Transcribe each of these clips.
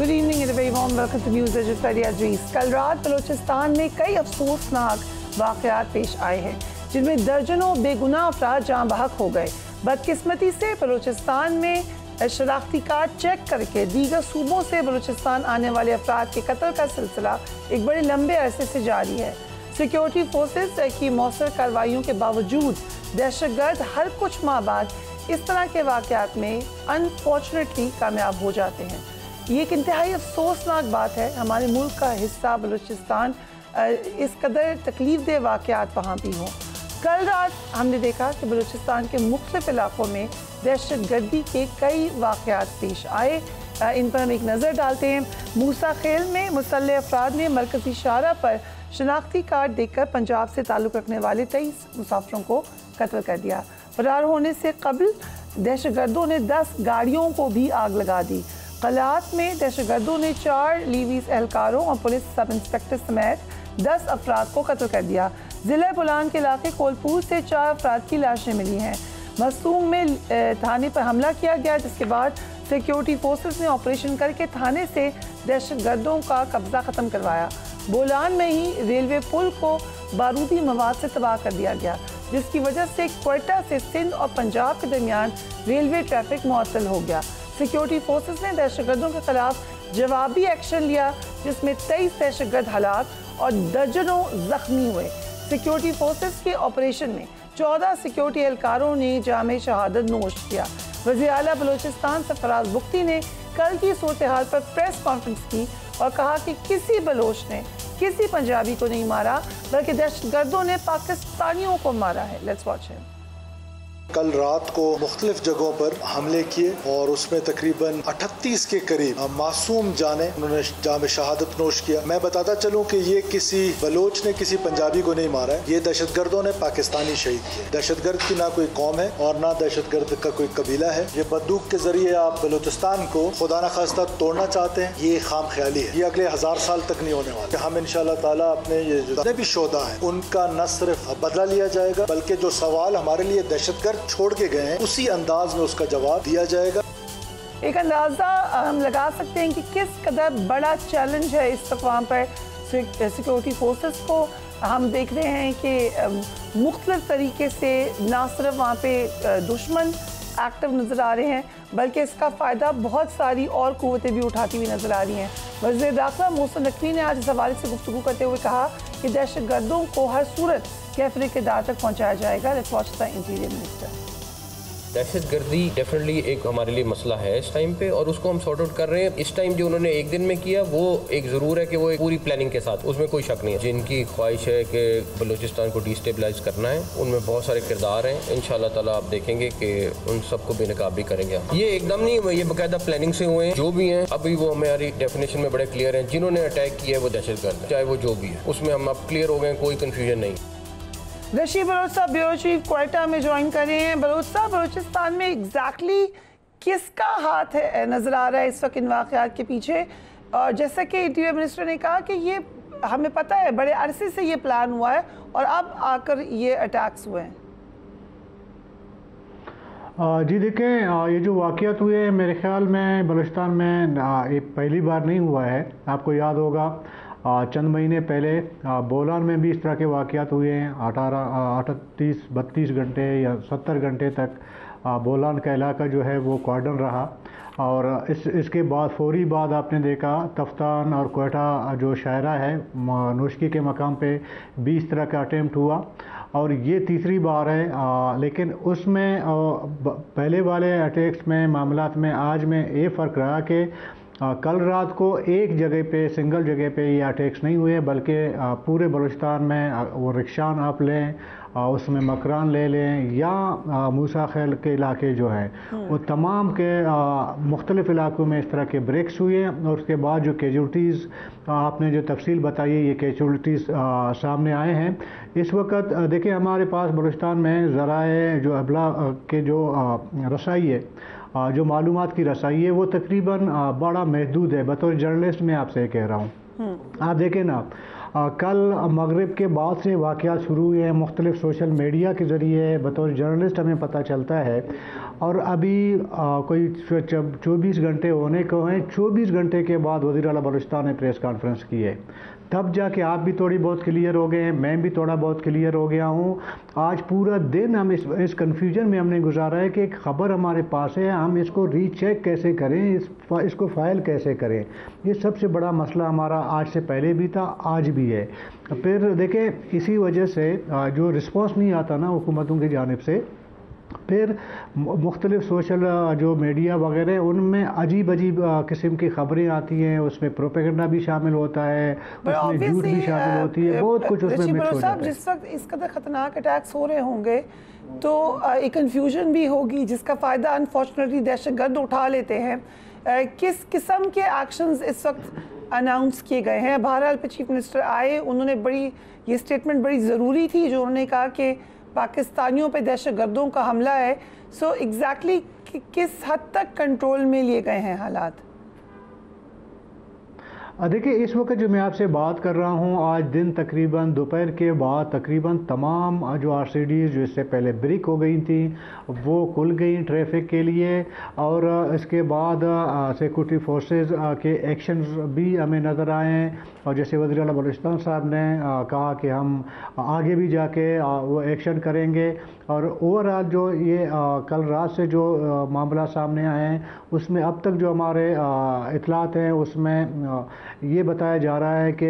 Good evening and a very warm welcome to News Edge with Faria Aziz। कल रात बलूचिस्तान में कई अफसोसनाक वाक़यात पेश आए हैं जिनमें दर्जनों बेगुनाह अफराद जान बहक हो गए। बदकिस्मती से बलूचिस्तान में शनाख्ती कार्ड चेक करके दीगर सूबों से बलूचिस्तान आने वाले अफराद के कत्ल का सिलसिला एक बड़े लंबे अरसे से जारी है। सिक्योरिटी फोर्सेस की मौसर कार्रवाइयों के बावजूद दहशतगर्द हर कुछ माह बाद इस तरह के वाक़यात में अनफॉर्चुनेटली कामयाब हो जाते हैं। ये एक इंतहाई अफसोसनाक बात है। हमारे मुल्क का हिस्सा बलूचिस्तान इस कदर तकलीफ दे वाक़यात वहाँ भी हों। कल रात हमने देखा कि बलूचिस्तान के मुख्तलिफ इलाकों में दहशतगर्दी के कई वाक़यात पेश आए। इन पर हम एक नज़र डालते हैं। मूसा खेल में मुसल्लह अफराद ने मरकज़ी शाहरा पर शनाख्ती कार्ड देकर पंजाब से ताल्लुक़ रखने वाले 23 मुसाफिरों को कत्ल कर दिया। फरार होने से कबल दहशतगर्दों ने 10 गाड़ियों को भी आग लगा दी। कलात में दहशतगर्दों ने 4 लीवीज एहलकारों और पुलिस सब इंस्पेक्टर समेत 10 अफराद को कत्ल कर दिया। ज़िला बुलान के इलाके कोलपुर से 4 अफराद की लाशें मिली हैं। मसूम में थाने पर हमला किया गया, जिसके बाद सिक्योरिटी फोर्सेस ने ऑपरेशन करके थाने से दहशतगर्दों का कब्जा ख़त्म करवाया। बोलान में ही रेलवे पुल को बारूदी मवाद से तबाह कर दिया गया, जिसकी वजह से क्वेटा से सिंध और पंजाब के दरमियान रेलवे ट्रैफिक मुअत्तल हो गया। सिक्योरिटी फोर्सेस ने दहशतगर्दों के खिलाफ जवाबी एक्शन लिया, जिसमें 23 दहशतगर्द हलाक और दर्जनों जख्मी हुए। सिक्योरिटी फोर्सेस के ऑपरेशन में 14 सिक्योरिटी एहलकारों ने जामे शहादत नोश किया। वज़ीर आला बलूचिस्तान सरफराज बुख्ती ने कल की सूरत हाल पर प्रेस कॉन्फ्रेंस की और कहा कि किसी बलोच ने किसी पंजाबी को नहीं मारा, बल्कि दहशतगर्दों ने पाकिस्तानियों को मारा है। Let's watch him. कल रात को मुख्तलिफ जगहों पर हमले किए और उसमें तकरीबन 38 के करीब मासूम जाने उन्होंने जाम शहादत नोश किया। मैं बताता चलूं कि ये किसी बलोच ने किसी पंजाबी को नहीं मारा है, ये दहशतगर्दों ने पाकिस्तानी शहीद किए। दहशतगर्द की ना कोई कौम है और ना दहशतगर्द का कोई कबीला है। ये बंदूक के जरिए आप बलूचिस्तान को खुदा न खास्ता तोड़ना चाहते हैं, ये खाम ख्याली है। ये अगले 1000 साल तक नहीं होने वाला। हम इंशाल्लाह ताला अपने ये जितने भी शोधा है उनका न सिर्फ बदला लिया जाएगा, बल्कि जो सवाल हमारे लिए दहशतगर्द छोड़ के गए हैं उसी अंदाज में उसका जवाब दिया जाएगा। एक अंदाजा हम लगा सकते हैं कि किस कदर बड़ा चैलेंज है इस वक्त वहाँ पर सिक्योरिटी फोर्सेस को। हम देख रहे हैं कि मुख्तलिफ तरीके से ना सिर्फ वहाँ पे दुश्मन एक्टिव नज़र आ रहे हैं, बल्कि इसका फ़ायदा बहुत सारी और कुव्वतें भी उठाती हुई नज़र आ रही हैं। वज़ीर दाखिला मोहसिन नकवी ने आज इस हवाले से गुफ्तगू करते हुए कहा कि दहशतगर्दों को हर सूरत कैफरे के दार तक पहुँचाया जाएगा। Let's watch the interior minister. दहशतगर्दी डेफिनेटली एक हमारे लिए मसला है इस टाइम पे, और उसको हम सॉर्ट आउट कर रहे हैं। इस टाइम जो उन्होंने एक दिन में किया वो एक ज़रूर है कि वो एक पूरी प्लानिंग के साथ, उसमें कोई शक नहीं है। जिनकी ख्वाहिश है कि बलूचिस्तान को डिस्टेबलाइज करना है, उनमें बहुत सारे किरदार हैं। इंशाल्लाह ताला आप देखेंगे कि उन सबको बेनकाब भी करेंगे। ये एकदम नहीं हुए, ये बाकायदा प्लानिंग से हुए हैं। जो भी हैं अभी वो हमारी डेफिनेशन में बड़े क्लियर हैं। जिन्होंने अटैक किया है वो दहशतगर्द है, चाहे वो जो भी है, उसमें हम अब क्लियर हो गए, कोई कन्फ्यूजन नहीं। रशीद बलोच साहब ब्यूरो चीफ क्वेटा में ज्वाइन कर रहे हैं। बलोच साहब, बलूचिस्तान में एग्जैक्टली किसका हाथ है नज़र आ रहा है इस वक्त इन वाक़यात के पीछे? और जैसा कि इंटीरियर मिनिस्टर ने कहा कि ये हमें पता है बड़े अरसे से ये प्लान हुआ है और अब आकर ये अटैक्स हुए हैं। जी देखें, ये जो वाक़यात हुए हैं मेरे ख्याल में बलूचिस्तान में ये पहली बार नहीं हुआ है। आपको याद होगा चंद महीने पहले बोलान में भी इस तरह के वाक़यात हुए हैं। 32 घंटे या 70 घंटे तक बोलान का इलाका जो है वो कॉर्डन रहा, और इसके बाद फौरी बाद आपने देखा तफ्तान और क्वेटा जो शायरा है नोशकी के मकाम पे भी इस तरह का अटेम्प्ट हुआ, और ये तीसरी बार है। लेकिन उसमें पहले वाले अटैक्स में मामलात में आज में ये फ़र्क रहा कि कल रात को एक जगह पे सिंगल जगह पे ये अटैक्स नहीं हुए, बल्कि पूरे बलूचिस्तान में वो रिक्शान आप लें, उसमें मकरान ले लें या मूसा खेल के इलाके जो हैं वो तमाम के मुख्तलिफ़ इलाकों में इस तरह के ब्रेक्स हुए हैं। और उसके बाद जो कैजुअल्टीज़ आपने जो तफसील बताई है, ये कैजुअल्टीज़ सामने आए हैं। इस वक्त देखिए हमारे पास बलूचिस्तान में ज़राए जो अबला के जो रसाई है, जो मालूमात की रसाई है, वो तकरीबन बड़ा महदूद है। बतौर जर्नलिस्ट मैं आपसे कह रहा हूँ, आप देखें ना कल मगरिब के बाद से वाक़यात शुरू हुए हैं, मुख्तलिफ सोशल मीडिया के ज़रिए बतौर जर्नलिस्ट हमें पता चलता है। और अभी कोई 24 घंटे होने को हैं, 24 घंटे के बाद वज़ीर आला बलूचिस्तान ने प्रेस कॉन्फ्रेंस की है, तब जाके आप भी थोड़ी बहुत क्लियर हो गए हैं, मैं भी थोड़ा बहुत क्लियर हो गया हूँ। आज पूरा दिन हम इस कन्फ्यूजन में हमने गुजारा है कि एक ख़बर हमारे पास है, हम इसको रीचेक कैसे करें, इसको फ़ाइल कैसे करें। ये सबसे बड़ा मसला हमारा आज से पहले भी था, आज भी है। फिर देखें, इसी वजह से जो रिस्पॉन्स नहीं आता ना हुकूमतों की जानिब से, फिर मुख्तलिफ सोशल जो मीडिया वगैरह उनमें अजीब अजीब किस्म की खबरें आती हैं, उसमें प्रोपेगेंडा भी शामिल होता है, उसमें झूठ भी शामिल होती है, बहुत कुछ उसमें मिक्स हो जाता है। जिस वक्त इस कदर ख़तरनाक अटैक्स हो रहे होंगे तो एक कन्फ्यूजन भी होगी, जिसका फ़ायदा अनफॉर्चुनेटली दहशतगर्द उठा लेते हैं। किस किस्म के एक्शंस इस वक्त अनाउंस किए गए हैं? बहरहाल पे चीफ मिनिस्टर आए, उन्होंने ये स्टेटमेंट बड़ी ज़रूरी थी जो उन्होंने कहा कि पाकिस्तानियों पे दहशतगर्दों का हमला है। सो एग्जैक्टली किस हद तक कंट्रोल में लिए गए हैं हालात? देखिए, इस वक्त जो मैं आपसे बात कर रहा हूँ, आज दिन तकरीबन दोपहर के बाद तकरीबन तमाम जो RCDs जो इससे पहले ब्रेक हो गई थी वो खुल गई ट्रैफिक के लिए। और इसके बाद सिक्योरिटी फोर्सेस के एक्शंस भी हमें नज़र आए हैं। और जैसे वज़ीर आला बलूचिस्तान साहब ने कहा कि हम आगे भी जाके वो एक्शन करेंगे। और ओवरऑल जो ये कल रात से जो मामला सामने आए हैं, उसमें अब तक जो हमारे इतलात हैं उसमें ये बताया जा रहा है कि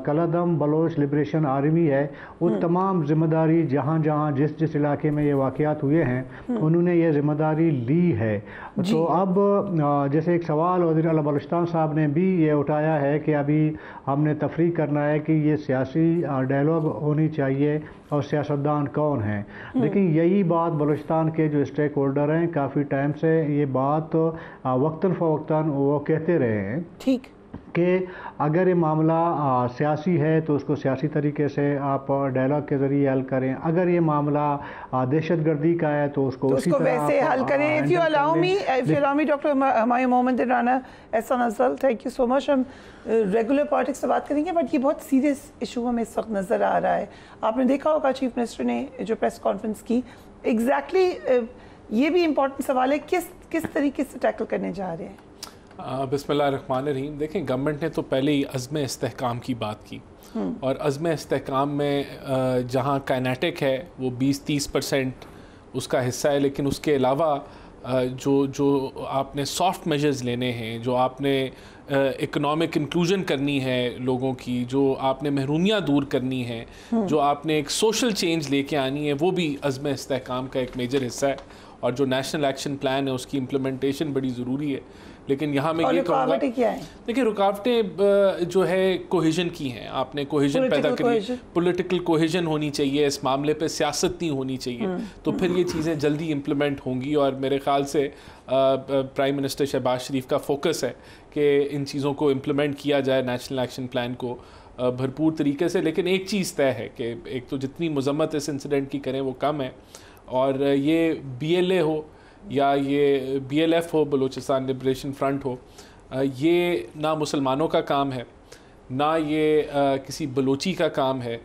कलदम बलोच लिबरेशन आर्मी है, वो तमाम ज़िम्मेदारी जहाँ जहाँ जिस जिस इलाके में ये वाक़यात हुए हैं उन्होंने ये ज़िम्मेदारी ली है। तो अब जैसे एक सवाल वज़ीर आला बलूचिस्तान साहब ने भी ये उठाया है कि अभी हमने तफरीक करना है कि ये सियासी डायलॉग होनी चाहिए और सियासतदान कौन हैं। लेकिन यही बात बलूचिस्तान के जो स्टेक होल्डर हैं काफ़ी टाइम से ये बात वक्तन फ़वक्तन वो कहते रहे हैं, ठीक, कि अगर ये मामला सियासी है तो उसको सियासी तरीके से आप डायलॉग के ज़रिए हल करें, अगर ये मामला दहशतगर्दी का है तो उसको वैसे हल करें। If you allow me doctor Humayun Mohammad Rana Ehsan Afzal, thank you so much. हम रेगुलर पॉलिटिक्स से बात करेंगे, बट ये बहुत सीरियस इशू हमें इस वक्त नज़र आ रहा है। आपने देखा होगा चीफ मिनिस्टर ने जो प्रेस कॉन्फ्रेंस की, एग्जैक्टली ये भी इम्पोर्टेंट सवाल है, किस तरीके से टैकल करने जा रहे हैं? बिस्मिल्लाहिर्रहमानिर्रहीम। देखें, गवर्नमेंट ने तो पहले ही अज़्म इस्तेहकाम की बात की, और अज़्म इस्तेहकाम में जहाँ काइनेटिक है वो 20-30% उसका हिस्सा है, लेकिन उसके अलावा जो आपने सॉफ्ट मेजर्स लेने हैं, जो आपने इकोनॉमिक इंक्लूजन करनी है लोगों की, जो आपने महरूमियाँ दूर करनी है, जो आपने एक सोशल चेंज लेके आनी है, वो भी अज़्म इस्तेहकाम का एक मेजर हिस्सा है। और जो नेशनल एक्शन प्लान है उसकी इम्प्लीमेंटेशन बड़ी ज़रूरी है। लेकिन यहाँ मैं ये कहूँगा, देखिए, रुकावटें जो है कोहेजन की हैं। आपने कोहेजन पैदा करी, पॉलिटिकल कोहेजन होनी चाहिए, इस मामले पे सियासत नहीं होनी चाहिए, तो फिर ये चीज़ें जल्दी इम्प्लीमेंट होंगी। और मेरे ख़्याल से प्राइम मिनिस्टर शहबाज शरीफ का फोकस है कि इन चीज़ों को इम्प्लीमेंट किया जाए, नेशनल एक्शन प्लान को भरपूर तरीके से। लेकिन एक चीज़ तय है कि एक तो जितनी मजम्मत इस इंसिडेंट की करें वो कम है, और ये BLA हो या ये BLF हो, बलूचिस्तान लिबरेशन फ्रंट हो, ये ना मुसलमानों का काम है, ना ये किसी बलोची का काम है,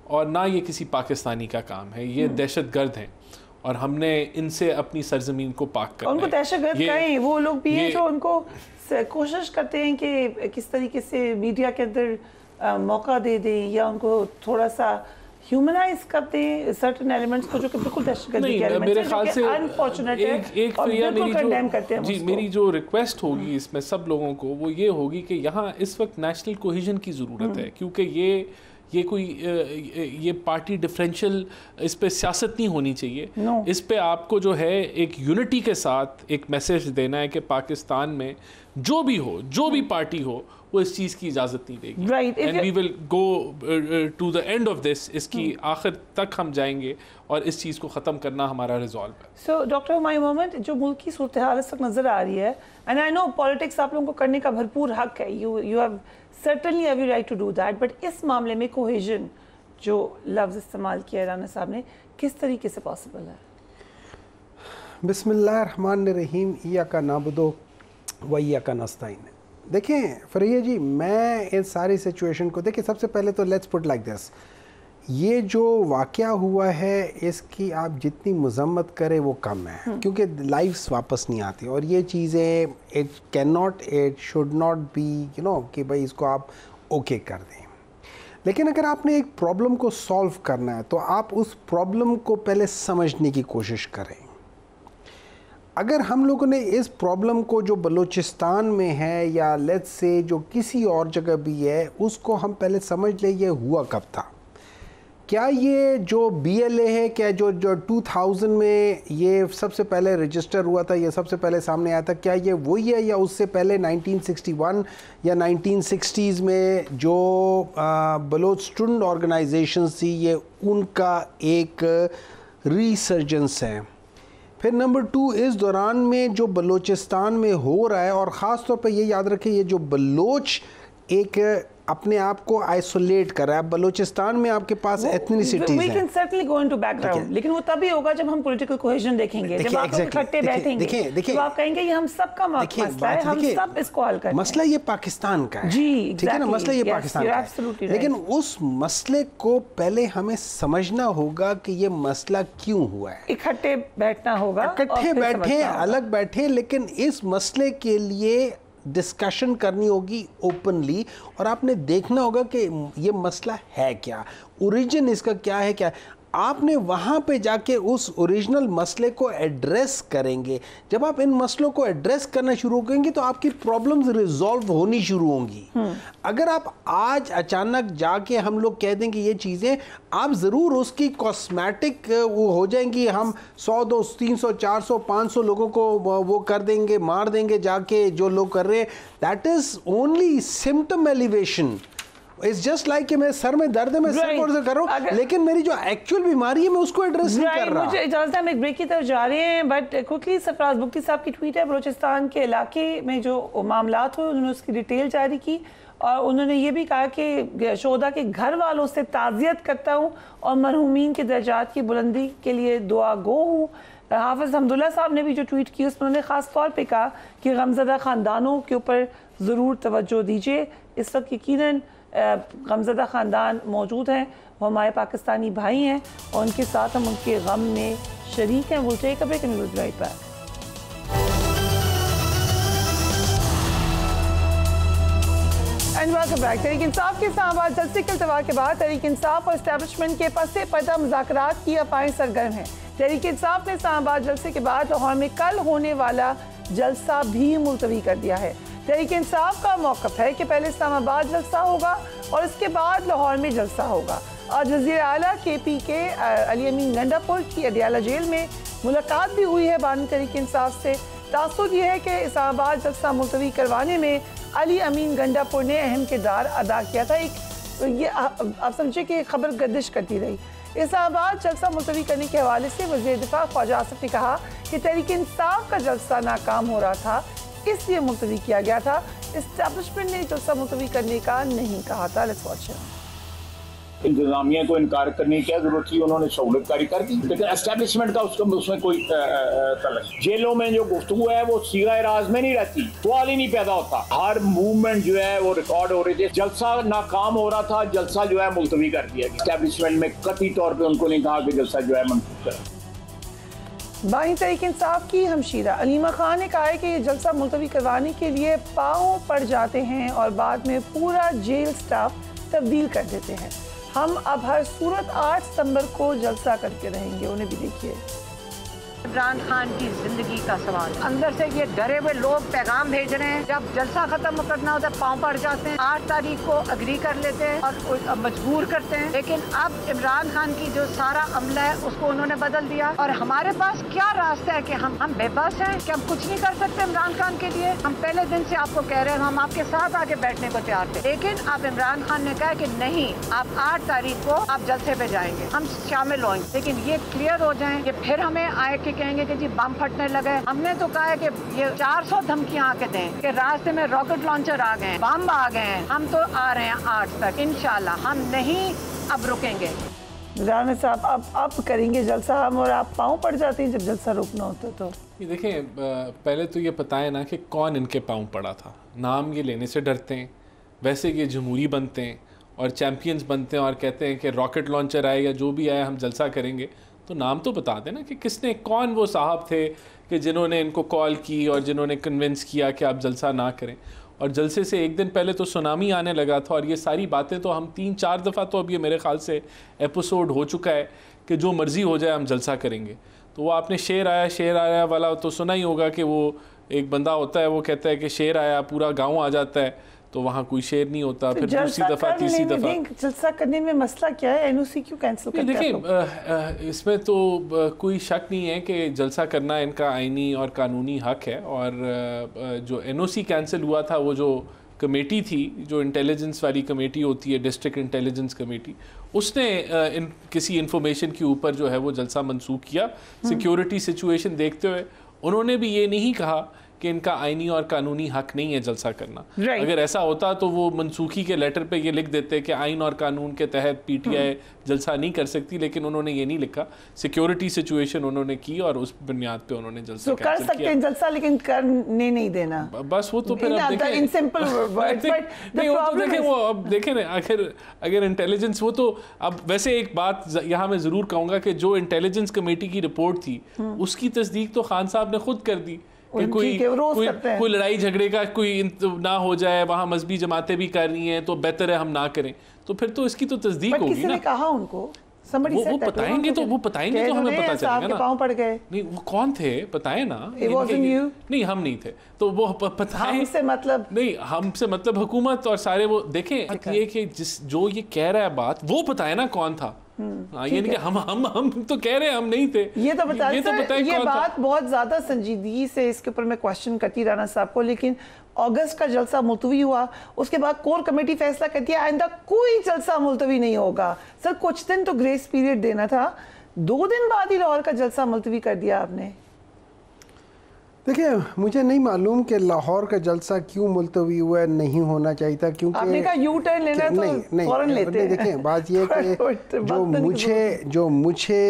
और ना ये किसी पाकिस्तानी का काम है। ये दहशतगर्द हैं और हमने इनसे अपनी सरजमीन को पाक करना है। उनको दहशतगर्द कहें, वो लोग भी हैं जो उनको कोशिश करते हैं कि किस तरीके से मीडिया के अंदर मौका दे दें या उनको थोड़ा सा ह्यूमनाइज करते हैं सर्टेन एलिमेंट्स को, जो कि बिल्कुल दहशतगर्दी के एलिमेंट्स मेरे ख्याल से अनफॉर्चुनेट है। एक मेरी जो रिक्वेस्ट होगी इसमें सब लोगों को, वो ये होगी कि यहाँ इस वक्त नेशनल कोहेजन की ज़रूरत है, क्योंकि ये कोई ये पार्टी डिफरेंशियल, इस पे सियासत नहीं होनी चाहिए। इस पे आपको जो है एक यूनिटी के साथ एक मैसेज देना है कि पाकिस्तान में जो भी हो, जो भी पार्टी हो, वो इस चीज़ की इजाज़त नहीं देगी। And we will go to the end of this, इसकी आखिर तक हम जाएंगे और इस चीज़ को ख़त्म करना हमारा रिजॉल्व है। सो डॉक्टर हुमायूं मोहम्मद, जो मुल्क की सूरत हाल इस वक्त नज़र आ रही है, एंड आई नो पॉलिटिक्स आप लोगों को करने का भरपूर हक है, you have certainly every right to do that, but इस मामले में कोहेजन जो लफ्ज़ इस्तेमाल किया राना साहब ने, किस तरीके से पॉसिबल है? बिस्मिल्लाहिर्रहमानिर्रहीम, इय्याका नअबुदु व इय्याका नस्तईन। देखें फरिया जी, मैं इस सारी सिचुएशन को देखिए, सबसे पहले तो लेट्स पुट लाइक दिस, ये जो वाक़या हुआ है इसकी आप जितनी मज़म्मत करें वो कम है, क्योंकि लाइफ्स वापस नहीं आती और ये चीज़ें it should not be you know कि भाई इसको आप ओके कर दें। लेकिन अगर आपने एक प्रॉब्लम को सॉल्व करना है तो आप उस प्रॉब्लम को पहले समझने की कोशिश करें। अगर हम लोगों ने इस प्रॉब्लम को जो बलूचिस्तान में है या लेट्स से जो किसी और जगह भी है उसको हम पहले समझ लें ये हुआ कब था। क्या ये जो BLA है, क्या जो 2000 में ये सबसे पहले रजिस्टर हुआ था, ये सबसे पहले सामने आया था, क्या ये वही है या उससे पहले 1961 या 1960s में जो बलोच स्टूडेंट ऑर्गेनाइजेशंस थी ये उनका एक रिसर्जेंस है। फिर नंबर 2, इस दौरान में जो बलूचिस्तान में हो रहा है और ख़ास तौर पे ये याद रखें ये जो बलोच एक अपने आप को आइसोलेट कर रहा है। बलूचिस्तान में आपके पास एथनिसिटीज हैं। We can certainly go into background, लेकिन वो तभी होगा जब हम पॉलिटिकल कोहेजन देखेंगे, जब आप इकट्ठे बैठेंगे तो आप कहेंगे ये हम सबका मसला है, हम सब इसको हल करें। मसला ये पाकिस्तान का है जी, ठीक है ना, मसला ये पाकिस्तान का है, लेकिन उस मसले को पहले हमें समझना होगा कि ये मसला क्यों हुआ है। इकट्ठे बैठना होगा, इकट्ठे बैठे अलग बैठे, लेकिन इस मसले के लिए डिस्कशन करनी होगी ओपनली और आपने देखना होगा कि ये मसला है क्या, ओरिजिन इसका क्या है, क्या आपने वहाँ पे जाके उस ओरिजिनल मसले को एड्रेस करेंगे। जब आप इन मसलों को एड्रेस करना शुरू करेंगे तो आपकी प्रॉब्लम्स रिजॉल्व होनी शुरू होंगी। अगर आप आज अचानक जाके हम लोग कह देंगे ये चीज़ें, आप ज़रूर उसकी कॉस्मेटिक वो हो जाएंगी, हम 100 200 300 400 500 लोगों को वो कर देंगे, मार देंगे जाके जो लोग कर रहे हैं। That is only symptom elevation. It's just like कि मेरे सर में दर्द है, मैं सर को कर रहा हूँ, लेकिन मेरी जो एक्चुअल बीमारी है मैं उसको एड्रेस नहीं कर रहा। मुझे इजाजत है, हम एक ब्रेक की तरफ जा रहे हैं, बट क्विकली सरफराज बुख्ती साहब की ट्वीट है, बलूचिस्तान के इलाके में जो मामलात हुए उन्होंने उसकी डिटेल जारी की और उन्होंने ये भी कहा कि शोहदा के घर वालों से ताज़ियत करता हूँ और मरहूमीन के दर्जात की बुलंदी के लिए दुआ गो हूँ। हाफिज़ हमदुल्ला साहब ने भी जो ट्वीट की उसमें उन्होंने ख़ास तौर पे कहा कि गमज़दा ख़ानदानों के ऊपर ज़रूर तवज्जो दीजिए। इस वक्त यकीनन गमज़दा ख़ानदान मौजूद हैं, वो हमारे पाकिस्तानी भाई हैं और उनके साथ हम उनके गम में शरीक हैं। We'll take a break and we'll be right back. Tehreek Insaf के इस्लामाबाद जलसे के इल्तवा के बाद तहरीक इंसाफ और इस्टेब्लिशमेंट के पसे पर्दा मुज़ाकरात की अफवाहें सरगर्म हैं। तहरीक इंसाफ ने इस्लामाबाद जलसे के बाद लाहौर में कल होने वाला जलसा भी मुलतवी कर दिया है। तहरीक इंसाफ का मौक़िफ़ है कि पहले इस्लामाबाद जलसा होगा और इसके बाद लाहौर में जलसा होगा। आज वज़ीर आला KP के अली अमीन गंडापुर की अडियाला जेल में मुलाकात भी हुई है बानी तहरीक इंसाफ से। तासुब यह है कि इस्लामाबाद जलसा मुलतवी करवाने में अली अमीन गंडापुर ने अहम किरदार अदा किया था। ये आप समझे कि खबर गर्दिश करती रही। इस्लामाबाद जलसा मुलतवी करने के हवाले से वज़ीर दिफा ख्वाजा आसिफ ने कहा कि तहरीक इंसाफ का जलसा नाकाम हो रहा था, इसलिए मुलतवी किया गया था। इस्टेब्लिशमेंट ने जलसा मुलतवी करने का नहीं कहा था। Let's watch. इंतजामिया को इनकार करने की क्या जरूरत थी, उन्होंने सहूलतकारी कर दी, लेकिन एस्टेब्लिशमेंट का उसमें कोई तलक। जेलों में जो गुफ्तगू है वो सीगा राज में नहीं रहती, सवाल ही नहीं पैदा होता। हर मूवमेंट जो है वो रिकॉर्ड हो रहे थे। जलसा नाकाम हो रहा था, जलसा जो है मुलतवी कर दिया। एस्टेब्लिशमेंट में कतई तौर पर उनको नहीं कहा कि जलसा जो है मनसूख करें। बानी तहरीक इंसाफ की हमशीरा अलीमा खान ने कहा है कि ये जलसा मुलतवी करवाने के लिए पाँव पड़ जाते हैं और बाद में पूरा जेल स्टाफ तब्दील कर देते हैं। हम अब हर सूरत 8 सितंबर को जलसा करके रहेंगे। उन्हें भी देखिए। इमरान खान की जिंदगी का सवाल, अंदर से ये डरे हुए लोग पैगाम भेज रहे हैं, जब जलसा खत्म करना होता है पाँव पड़ जाते हैं। 8 तारीख को अग्री कर लेते हैं और मजबूर करते हैं, लेकिन अब इमरान खान की जो सारा अमला है उसको उन्होंने बदल दिया। और हमारे पास क्या रास्ता है कि हम बेबस हैं कि हम कुछ नहीं कर सकते इमरान खान के लिए। हम पहले दिन से आपको कह रहे हैं हम आपके साथ आके बैठने को तैयार थे, लेकिन अब इमरान खान ने कहा कि नहीं, आप 8 तारीख को आप जलसे पे जाएंगे, हम शामिल होंगे। लेकिन ये क्लियर हो जाए कि फिर हमें आए कि कहेंगे कि जी बम फटने लगे। हमने तो कहा है कि ये 400 धमकियां आके दें कि रास्ते में रॉकेट लॉन्चर आ गए, बम आ गए हैं। हम तो आ रहे हैं 8 तक इंशाल्लाह, हम नहीं अब रुकेंगे। राना साहब अब करेंगे जलसा हम, और आप पाँव पड़ जाते हैं जब जलसा रोकना होता तो? ये देखें, पहले तो ये बताएं ना कि कौन इनके पाँव पड़ा था। नाम ये लेने से डरते हैं, वैसे ये जमहूरी बनते हैं और चैम्पियंस बनते हैं और कहते हैं कि रॉकेट लॉन्चर आए या जो भी आए हम जलसा करेंगे। तो नाम तो बता देना कि किसने, कौन वो साहब थे कि जिन्होंने इनको कॉल की और जिन्होंने कन्विंस किया कि आप जलसा ना करें। और जलसे से एक दिन पहले तो सुनामी आने लगा था और ये सारी बातें तो हम 3-4 दफ़ा, तो अब ये मेरे ख्याल से एपिसोड हो चुका है कि जो मर्ज़ी हो जाए हम जलसा करेंगे। तो वो आपने शेर आया वाला तो सुना ही होगा कि वो एक बंदा होता है, वो कहता है कि शेर आया, पूरा गाँव आ जाता है, तो वहाँ कोई शेर नहीं होता। तो फिर दूसरी दफ़ा, तीसरी दफ़ा। जलसा करने में मसला क्या है? एनओसी क्यों कैंसिल करते हैं? देखिए, इसमें तो कोई शक नहीं है कि जलसा करना इनका आईनी और कानूनी हक है। और जो एनओसी कैंसिल हुआ था, वो जो कमेटी थी, जो इंटेलिजेंस वाली कमेटी होती है, डिस्ट्रिक्ट इंटेलिजेंस कमेटी, उसने किसी इन्फॉर्मेशन के ऊपर जो है वो जलसा मंसूख किया। सिक्योरिटी सिचुएशन देखते हुए उन्होंने भी ये नहीं कहा कि इनका आईनी और कानूनी हक नहीं है जलसा करना। अगर ऐसा होता तो वो मनसूखी के लेटर पे ये लिख देते कि आइन और कानून के तहत पीटीआई जलसा नहीं कर सकती, लेकिन उन्होंने ये नहीं लिखा। सिक्योरिटी सिचुएशन उन्होंने की और उस बुनियाद पे उन्होंने जलसा कर सकते हैं जलसा, लेकिन करने नहीं देना। बस वो तो फिर अब देखें, इन सिंपल वर्ड्स, बट नहीं, वो तो देखें, वो अब देखें ना, अगर इंटेलिजेंस, वो तो अब वैसे एक बात यहाँ मैं ज़रूर कहूँगा कि जो इंटेलिजेंस कमेटी की रिपोर्ट थी उसकी तस्दीक तो खान साहब ने खुद कर दी कि कोई लड़ाई झगड़े का कोई ना हो जाए, वहाँ मजहबी जमातें भी कर रही हैं तो बेहतर है हम ना करें। तो फिर तो इसकी तो तस्दीक होगी ना। कहा उनको वो बताएंगे तो हमें पता चलेगा ना। पाँव पड़ गए, नहीं वो कौन थे बताएं ना। नहीं हम नहीं थे, तो वो बताएं। हमसे मतलब नहीं, हमसे मतलब हुकूमत और सारे वो देखें ये कि जो ये कह रहा है बात, वो बताए ना कौन था। ये नहीं कि हम तो कह रहे हैं हम नहीं थे। ये तो बताएं ये बात बहुत ज्यादा संजीदगी से इसके ऊपर मैं क्वेश्चन करती राना साहब को, लेकिन अगस्त का जलसा मुलतवी हुआ, उसके बाद कोर कमेटी फैसला करती है आइंदा कोई जलसा मुलतवी नहीं होगा। सर कुछ दिन तो ग्रेस पीरियड देना था, 2 दिन बाद ही लाहौर का जलसा मुलतवी कर दिया आपने। देखिए, मुझे नहीं मालूम कि लाहौर का जलसा क्यों मुलतवी हुआ, नहीं होना चाहिए था, क्योंकि आपने कहा यू टर्न लेना तो फौरन लेते हैं। देखिए बात ये कि जो मुझे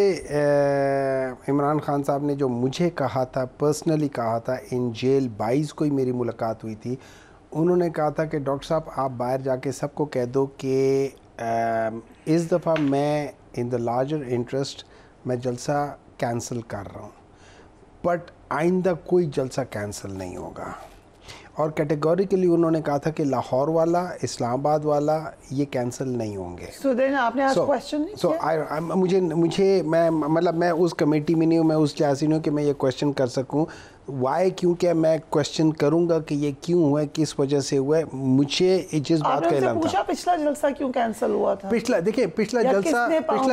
इमरान खान साहब ने जो मुझे कहा था, पर्सनली कहा था, इन जेल 22 को ही मेरी मुलाकात हुई थी। उन्होंने कहा था कि डॉक्टर साहब आप बाहर जाके सबको कह दो कि इस दफ़ा मैं इन द लार्जर इंटरेस्ट मैं जलसा कैंसिल कर रहा हूँ, बट आइंदा कोई जलसा कैंसिल नहीं होगा। और कैटेगोरिकली उन्होंने कहा था कि लाहौर वाला, इस्लामाबाद वाला ये कैंसिल नहीं होंगे। So then आपने आज क्वेश्चन नहीं किया? मुझे मैं उस कमेटी में नहीं हूँ, मैं उस जैसी नहीं हूँ कि मैं ये क्वेश्चन कर सकूँ। वाई, क्योंकि मैं क्वेश्चन करूँगा कि ये क्यों हुआ है, किस वजह से हुआ है। मुझे जिस बात का इल्म था, पिछला जलसा क्यों कैंसिल हुआ था? पिछला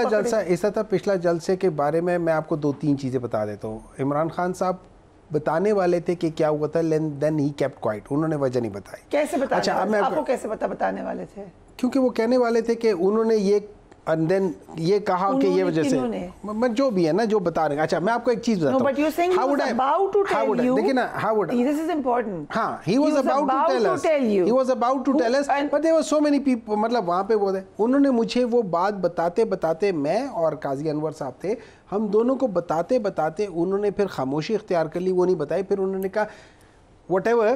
जलसा ऐसा था। पिछला जलसे के बारे में मैं आपको 2-3 चीज़ें बता देता हूँ। इमरान खान साहब बताने वाले थे कि क्या हुआ था, देन ही केप्ट क्वाइट, उन्होंने वजह नहीं बताई। कैसे बताने? अच्छा, अब मैं आपको कैसे बताने वाले थे? क्योंकि वो कहने वाले थे कि उन्होंने ये and then ये कहा कि ये वजह से जो भी है ना, जो बता रहे हैं। अच्छा मैं आपको एक चीज बताता हूं। But you're saying he was about to tell you. देखिए ना, how would I? This is important. हाँ, he was about to tell us. He was about to tell us. But there were so many people. मतलब वहाँ पे वो थे, उन्होंने मुझे वो बात बताते मैं और काजी अनवर साहब थे, हम दोनों को बताते उन्होंने फिर खामोशी इख्तियार कर ली, वो नहीं बताई। फिर उन्होंने कहा whatever,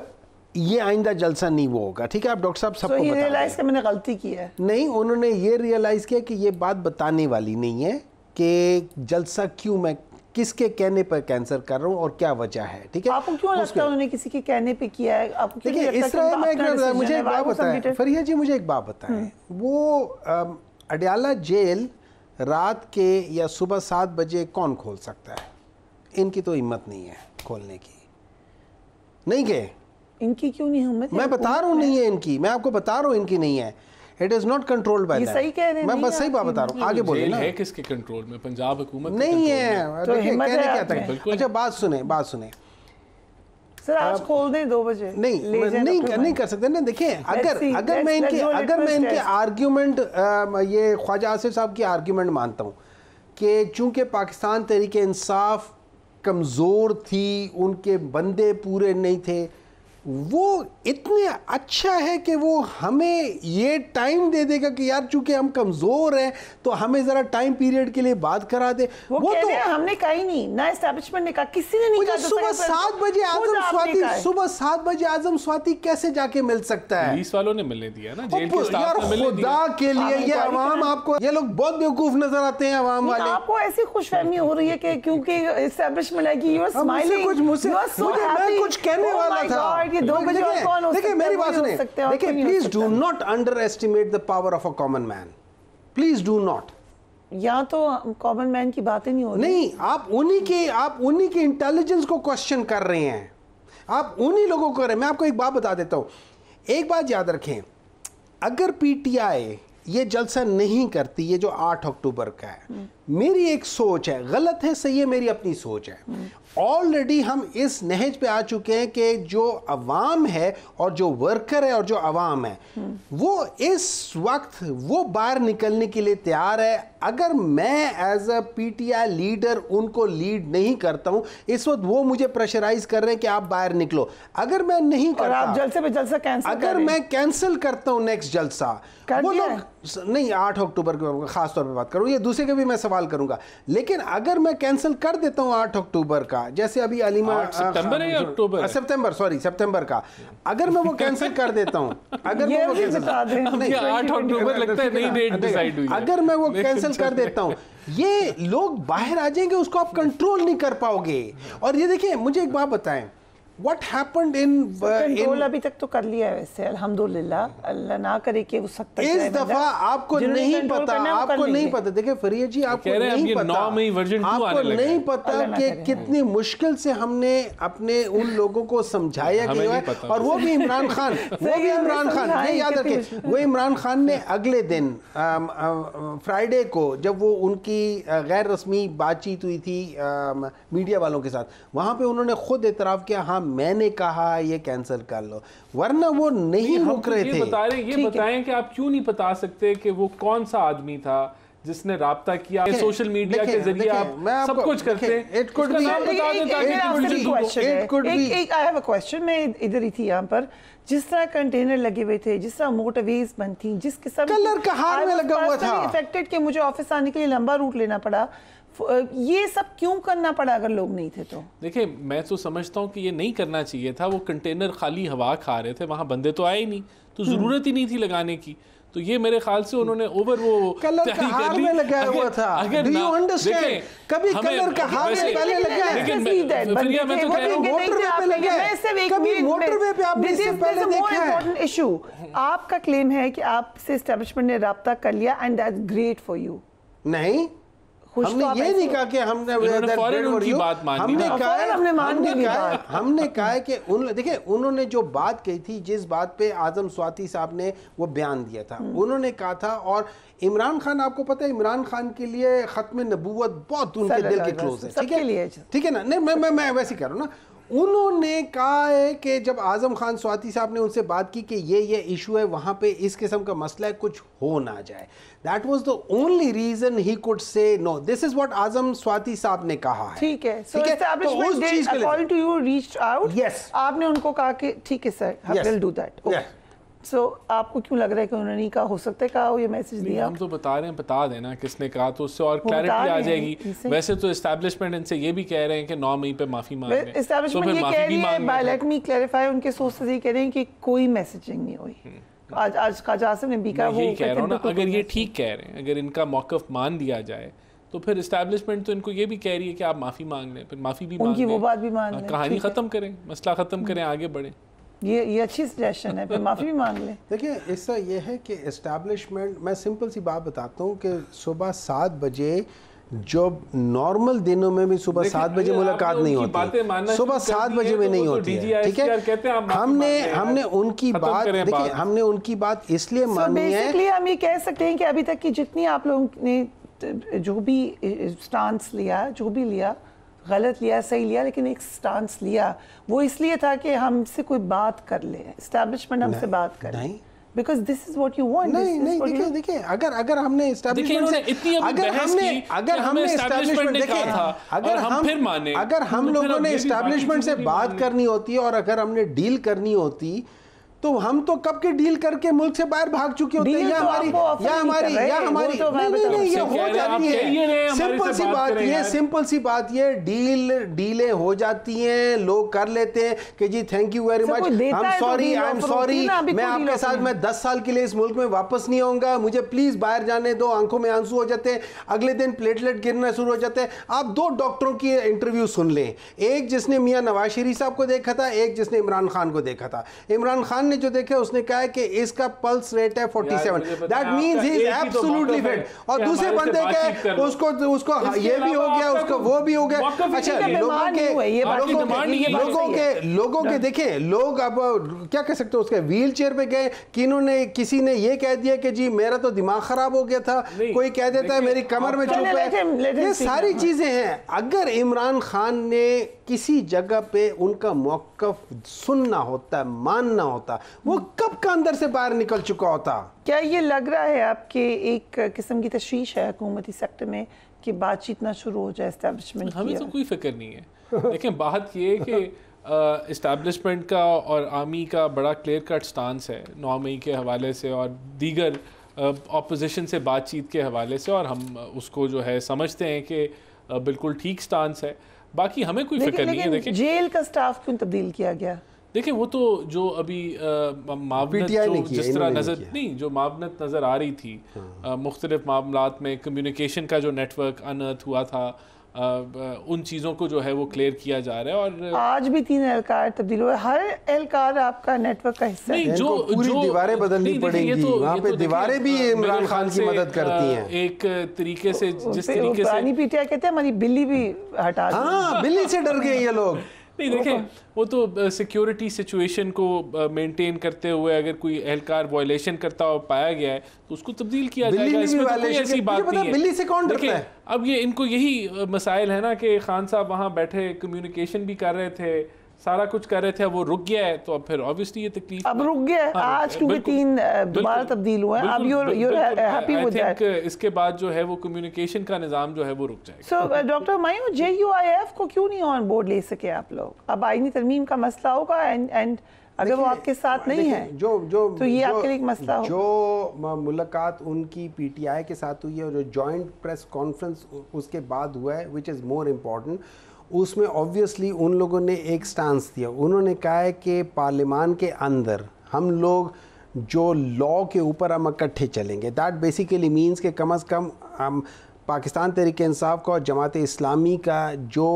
ये आइंदा जलसा नहीं वो होगा। ठीक है, आप डॉक्टर साहब सबको बता रियलाइज कि मैंने गलती की है। नहीं, उन्होंने ये रियलाइज किया कि ये बात बताने वाली नहीं है कि जलसा क्यों मैं किसके कहने पर कैंसिल कर रहा हूँ और क्या वजह है। ठीक है, आपको क्यों लगता है उन्होंने किसी के कहने पे किया है? आपको क्यों लगता है? इस तरह मैं मुझे एक बात बताएं फरिया जी, मुझे एक बात बताएं, वो अडयाला जेल रात के या सुबह 7 बजे कौन खोल सकता है? इनकी तो हिम्मत नहीं है खोलने की। नहीं के इनकी क्यों नहीं हिम्मत? मैं बता रहा हूँ नहीं है इनकी, मैं आपको बता रहा हूँ इनकी नहीं है। It is not controlled by that. सही कह रहे हैं, मैं बस सही बात बता रहा हूँ। आगे बोलिए ना। है किसके कंट्रोल में? पंजाब हुकूमत नहीं है। तो कहने क्या था? अच्छा बात सुने सर, आज खोल दें 2 बजे। नहीं कर सकते ना। देखिए, अगर मैं इनके आर्ग्यूमेंट, ये ख्वाजा आसिफ साहब की आर्ग्यूमेंट मानता हूँ कि चूंकि पाकिस्तान तहरीक इंसाफ कमज़ोर थी, उनके बंदे पूरे नहीं थे, वो इतने अच्छा है कि वो हमें ये टाइम दे देगा कि यार चूंकि हम कमजोर हैं तो हमें जरा टाइम पीरियड के लिए बात करा दे। वो कह रहे हैं, हमने कहा ही नहीं, ना एस्टैब्लिशमेंट ने कहा, किसी ने नहीं कहा। सुबह 7 बजे आजम स्वाति, सुबह 7 बजे आजम स्वाति कैसे जाके मिल सकता है? पुलिस वालों ने मिलने दिया ना, जेल के स्टाफ ने मिलने दिया। खुदा के लिए ये अवाम, आपको ये लोग बहुत बेवकूफ नजर आते हैं अवाम वाले। आपको ऐसी खुशफहमी हो रही है कि क्योंकि एस्टैब्लिशमेंट है कि यू आर स्माइलिंग, मुझे मैं कुछ कहने वाला था। ये 2 बजे और कौन हो सकता है? देखिए मेरी बात सुनिए, देखिए please do not under estimate the power of a common man, please do not. यहाँ तो कॉमन मैन की बातें नहीं हो रही। नहीं, आप उन्हीं के इंटेलिजेंस को क्वेश्चन कर रहे हैं, आप उन्हीं लोगों को कर रहे हैं। मैं आपको एक बात बता देता हूँ, एक बात याद रखें, अगर पीटीआई ये जलसा नहीं करती, ये जो 8 अक्टूबर का है, मेरी एक सोच है, गलत है सही है, मेरी अपनी सोच है, ऑलरेडी हम इस नहज पे आ चुके हैं कि जो अवाम है और जो वर्कर है और जो अवाम है वो इस वक्त वो बाहर निकलने के लिए तैयार है। अगर मैं एज अ पीटीआई लीडर उनको लीड नहीं करता हूं, इस वक्त वो मुझे प्रेशराइज कर रहे हैं कि आप बाहर निकलो। अगर मैं नहीं करता, आप जलसे पे जलसा कैंसिल, अगर मैं कैंसिल करता हूं नेक्स्ट जलसा, वो लोग नहीं 8 अक्टूबर के खास तौर पे बात करूं, ये दूसरे के भी मैं सवाल करूंगा, लेकिन अगर मैं कैंसिल कर देता हूं 8 अक्टूबर का, जैसे अभी अलीमा सितंबर है या अक्टूबर, सितंबर का, अगर मैं वो कैंसिल कर देता हूं, अगर मैं वो कैंसिल 8 अक्टूबर लगता है नई डेट डिसाइड हुई, अगर मैं वो कैंसिल कर देता हूं, ये लोग बाहर आ जाएंगे, उसको आप कंट्रोल नहीं कर पाओगे। और ये देखिए मुझे एक बात बताएं, What happened in कंट्रोल अभी तक तो कर लिया है वैसे, अल्हम्दुलिल्लाह, अल्लाह ना करे कि वो सख्त इस दफा आपको नहीं पता, आपको नहीं पता, देखिए फरिया जी आपको नहीं पता, आपको नहीं पता कि कितनी मुश्किल से हमने अपने उन लोगों को समझाया गया है, और वो भी इमरान खान, ये याद रखें, वो इमरान खान ने अगले दिन फ्राइडे को जब वो उनकी गैर रस्मी बातचीत हुई थी मीडिया वालों के साथ, वहां पे उन्होंने खुद एतराफ़ किया, हाँ मैंने कहा ये कैंसिल कर लो, वरना वो नहीं रुक रहे थे। ये बताएं कि आप क्यों नहीं बता सकते कि वो कौन सा आदमी था जिसने राब्ता किया, सोशल मीडिया के जरिए आप सब कुछ करते हैं। It could be, I have a question, मैं इधर ही थी यहाँ पर, जिस तरह कंटेनर लगे हुए थे, जिस तरह मोटरवेज बंद थी, जिस किस्म कलर का हार में लगा हुआ था, इफेक्टेड कि मुझे ऑफिस आने के लिए लंबा रूट लेना पड़ा, ये सब क्यों करना पड़ा अगर लोग नहीं थे तो? देखिए मैं तो समझता हूँ कि ये नहीं करना चाहिए था, वो कंटेनर खाली हवा खा रहे थे, वहां बंदे तो आए नहीं, तो जरूरत ही नहीं थी लगाने की, तो ये मेरे ख्याल से उन्होंने ओवर वो कलर का हार में लगाया हुआ था। Do you understand? कभी कलर का हार में पहले लगा है, लेकिन फिर ये मैं तो कह रहा हूं मोटरवे पे लगा है, कभी मोटरवे पे आपने इससे पहले देखा है। इशू आपका क्लेम है कि आपसे एस्टैब्लिशमेंट ने राब्ता कर लिया and that's great for you. नहीं, हमने ये नहीं कहा कि हमने कहा है कि देखिए उन्होंने जो बात कही थी, जिस बात पे आजम स्वाति साहब ने वो बयान दिया था, उन्होंने कहा था, और इमरान खान, आपको पता है इमरान खान के लिए खत्म नबूवत बहुत उनके दिल के क्लोज है, ठीक है ना? नहीं मैं वैसे कह रहा हूँ ना, उन्होंने कहा है कि जब आजम खान स्वाति साहब ने उनसे बात की कि ये इशू है, वहां पे इस किस्म का मसला है, कुछ हो ना जाए, that was the only reason he could say no, this is what Azam Swati sahab ने कहा है। ठीक है, so establishment did according to you reached out, yes, आपने उनको कहा कि ठीक है sir, I will do that. So आपको क्यों लग रहा है कि उन्होंने नहीं कहा? हो सकता है कहा ये मैसेज दिया, हम तो बता रहे हैं, बता देना किसने कहा, तो उससे और क्लैरिटी आ जाएगी। वैसे तो एस्टैब्लिशमेंट इनसे ये भी कह रहे हैं कि 9 मई पे माफी मांग रहे हैं, एस्टैब्लिशमेंट ये कह रही है, बाय लेट मी क्लैरिफाई, उनके सोर्सेज ये कह रहे हैं कि कोई मैसेजिंग नहीं हुई। आज काजा आसिफ ने भी कहा, वो कह रहा हूं ना, अगर ये ठीक कह रहे हैं, अगर इनका मौक़िफ़ मान दिया जाए तो फिर एस्टैब्लिशमेंट तो इनको ये भी कह रही है कि आप माफी मांग लें, फिर माफी भी मांग लें, उनकी वो बात भी मान लें, कहानी खत्म करें, मसला खत्म करें, आगे बढ़ें। ये अच्छी सजेशन है, फिर माफी भी मांग ले। देखिए इसका ये है कि एस्टैब्लिशमेंट, मैं सिंपल सी बात बताता हूँ कि सुबह 7 बजे, जो नॉर्मल दिनों में भी सुबह 7 बजे मुलाकात नहीं होती, सुबह 7 बजे में नहीं होती है, ठीक है? हमने उनकी बात, देखिए हमने उनकी बात इसलिए मानी है, बेसिकली हम ये कह सकते हैं कि अभी तक की जितनी आप लोगों ने जो भी स्टांस लिया, जो भी लिया, गलत लिया सही लिया, लेकिन एक स्टांस लिया, वो इसलिए था कि हमसे कोई बात कर ले, एस्टैब्लिशमेंट हमसे बात करे। because this is what you want. नहीं, देखिए अगर हमने एस्टैब्लिशमेंट से अगर हमने एस्टैब्लिशमेंट देखे, अगर हम लोगों ने एस्टैब्लिशमेंट से बात करनी होती है और अगर हमने डील करनी होती तो हम तो कब के डील करके मुल्क से बाहर भाग चुके होते हैं। या हमारी नहीं, ये हो जाती है। सिंपल सी बात ये डीलें हो जाती हैं, लोग कर लेते हैं कि जी thank you very much, I am sorry, मैं आपके साथ मैं 10 साल के लिए इस मुल्क में वापस नहीं आऊंगा, मुझे प्लीज बाहर जाने दो। आंखों में आंसू हो जाते हैं, अगले दिन प्लेटलेट गिरना शुरू हो जाते हैं। आप 2 डॉक्टरों की इंटरव्यू सुन लें, एक जिसने मियां नवाज शरीफ साहब को देखा था, एक जिसने इमरान खान को देखा था। इमरान खान ने जो देखा उसने कहा है कि इसका पल्स रेट है 47, that means he is absolutely fit. और दूसरे बंदे के उसको ये भी हो गया, उसको वो भी हो गया। अच्छा, लोगों के देखें, लोग अब क्या कह सकते हो, उसके व्हील चेयर पे गए कि इन्होंने किसी ने ये कह दिया कि जी मेरा तो दिमाग खराब हो गया था, कोई कह देता है मेरी कमर में चुभ है। ये सारी चीजें हैं। अगर इमरान खान ने किसी जगह पे उनका मौक़िफ़ सुनना होता, मानना होता, वो कब का अंदर से बाहर निकल चुका होता। क्या ये लग रहा है आपके एक किस्म की तशवीश है हुकूमती सेक्टर में कि बातचीत ना शुरू हो जाए एस्टैब्लिशमेंट की? हमें तो कोई फिक्र नहीं है। लेकिन बात ये है कि इस्टेब्लिशमेंट का और आर्मी का बड़ा क्लियर कट स्टांस है 9 मई के हवाले से और दीगर अपोजिशन से बातचीत के हवाले से, और हम उसको जो है समझते हैं कि बिल्कुल ठीक स्टांस है। बाकी हमें कोई फिक्र नहीं है। देखिए जेल का स्टाफ क्यों तब्दील किया गया? देखिए वो तो जो अभी मावनत जो जिस तरह जो मावनत नज़र आ रही थी मुख्तलिफ मामलात में, कम्युनिकेशन का जो नेटवर्क अनर्थ हुआ था, उन चीज़ों को जो है वो क्लियर किया जा रहा है। और आज भी 3 एहलकार तब्दील हुए, हर एहलकार आपका नेटवर्क का हिस्सा है। जो पूरी दीवारें बदलनी पड़ेंगी, वहाँ पे दीवारें भी इमरान खान की मदद करती हैं एक तरीके से, जिस तरीके से पुरानी पीटीआई कहते हैं हमारी बिल्ली भी हटा दी। हाँ, बिल्ली से डर गए ये लोग। नहीं देखें, वो तो सिक्योरिटी सिचुएशन को मेंटेन करते हुए अगर कोई एहलकार वायलेशन करता हुआ पाया गया है तो उसको तब्दील किया जाएगा। इसमें तो कोई ऐसी बात नहीं है। बिल्ली से कौन डरता है? अब ये इनको यही मसाइल है ना कि खान साहब वहाँ बैठे कम्युनिकेशन भी कर रहे थे, सारा कुछ कर रहे थे, अब वो रुक गया है तो अब फिर ऑब्वियसली ये तकलीफ अब रुक गया है। आज क्योंकि 3 दोबारा तब्दील हुए हैं, अब you're happy with that? इसके बाद जो है वो कम्युनिकेशन का निज़ाम जो है वो रुक जाएगा। So डॉक्टर मायूं, JUIF को क्यों नहीं ऑन बोर्ड ले सके आप लोग? अब आईनी तरमीम का मसला होगा एंड अगर वो आपके साथ नहीं है तो ये आपके लिए एक मसला हो। जो मुलाकात उनकी PTI के साथ हुई है और जो जॉइंट प्रेस कॉन्फ्रेंस उसके बाद हुआ है, विच इज़ मोर इम्पॉर्टेंट, उसमें ऑब्वियसली उन लोगों ने एक स्टांस दिया। उन्होंने कहा है कि पार्लियामान के अंदर हम लोग जो लॉ के ऊपर हम इकट्ठे चलेंगे। दैट बेसिकली मींस कि कम अज़ कम हम पाकिस्तान तहरीक इंसाफ का और जमात इस्लामी का जो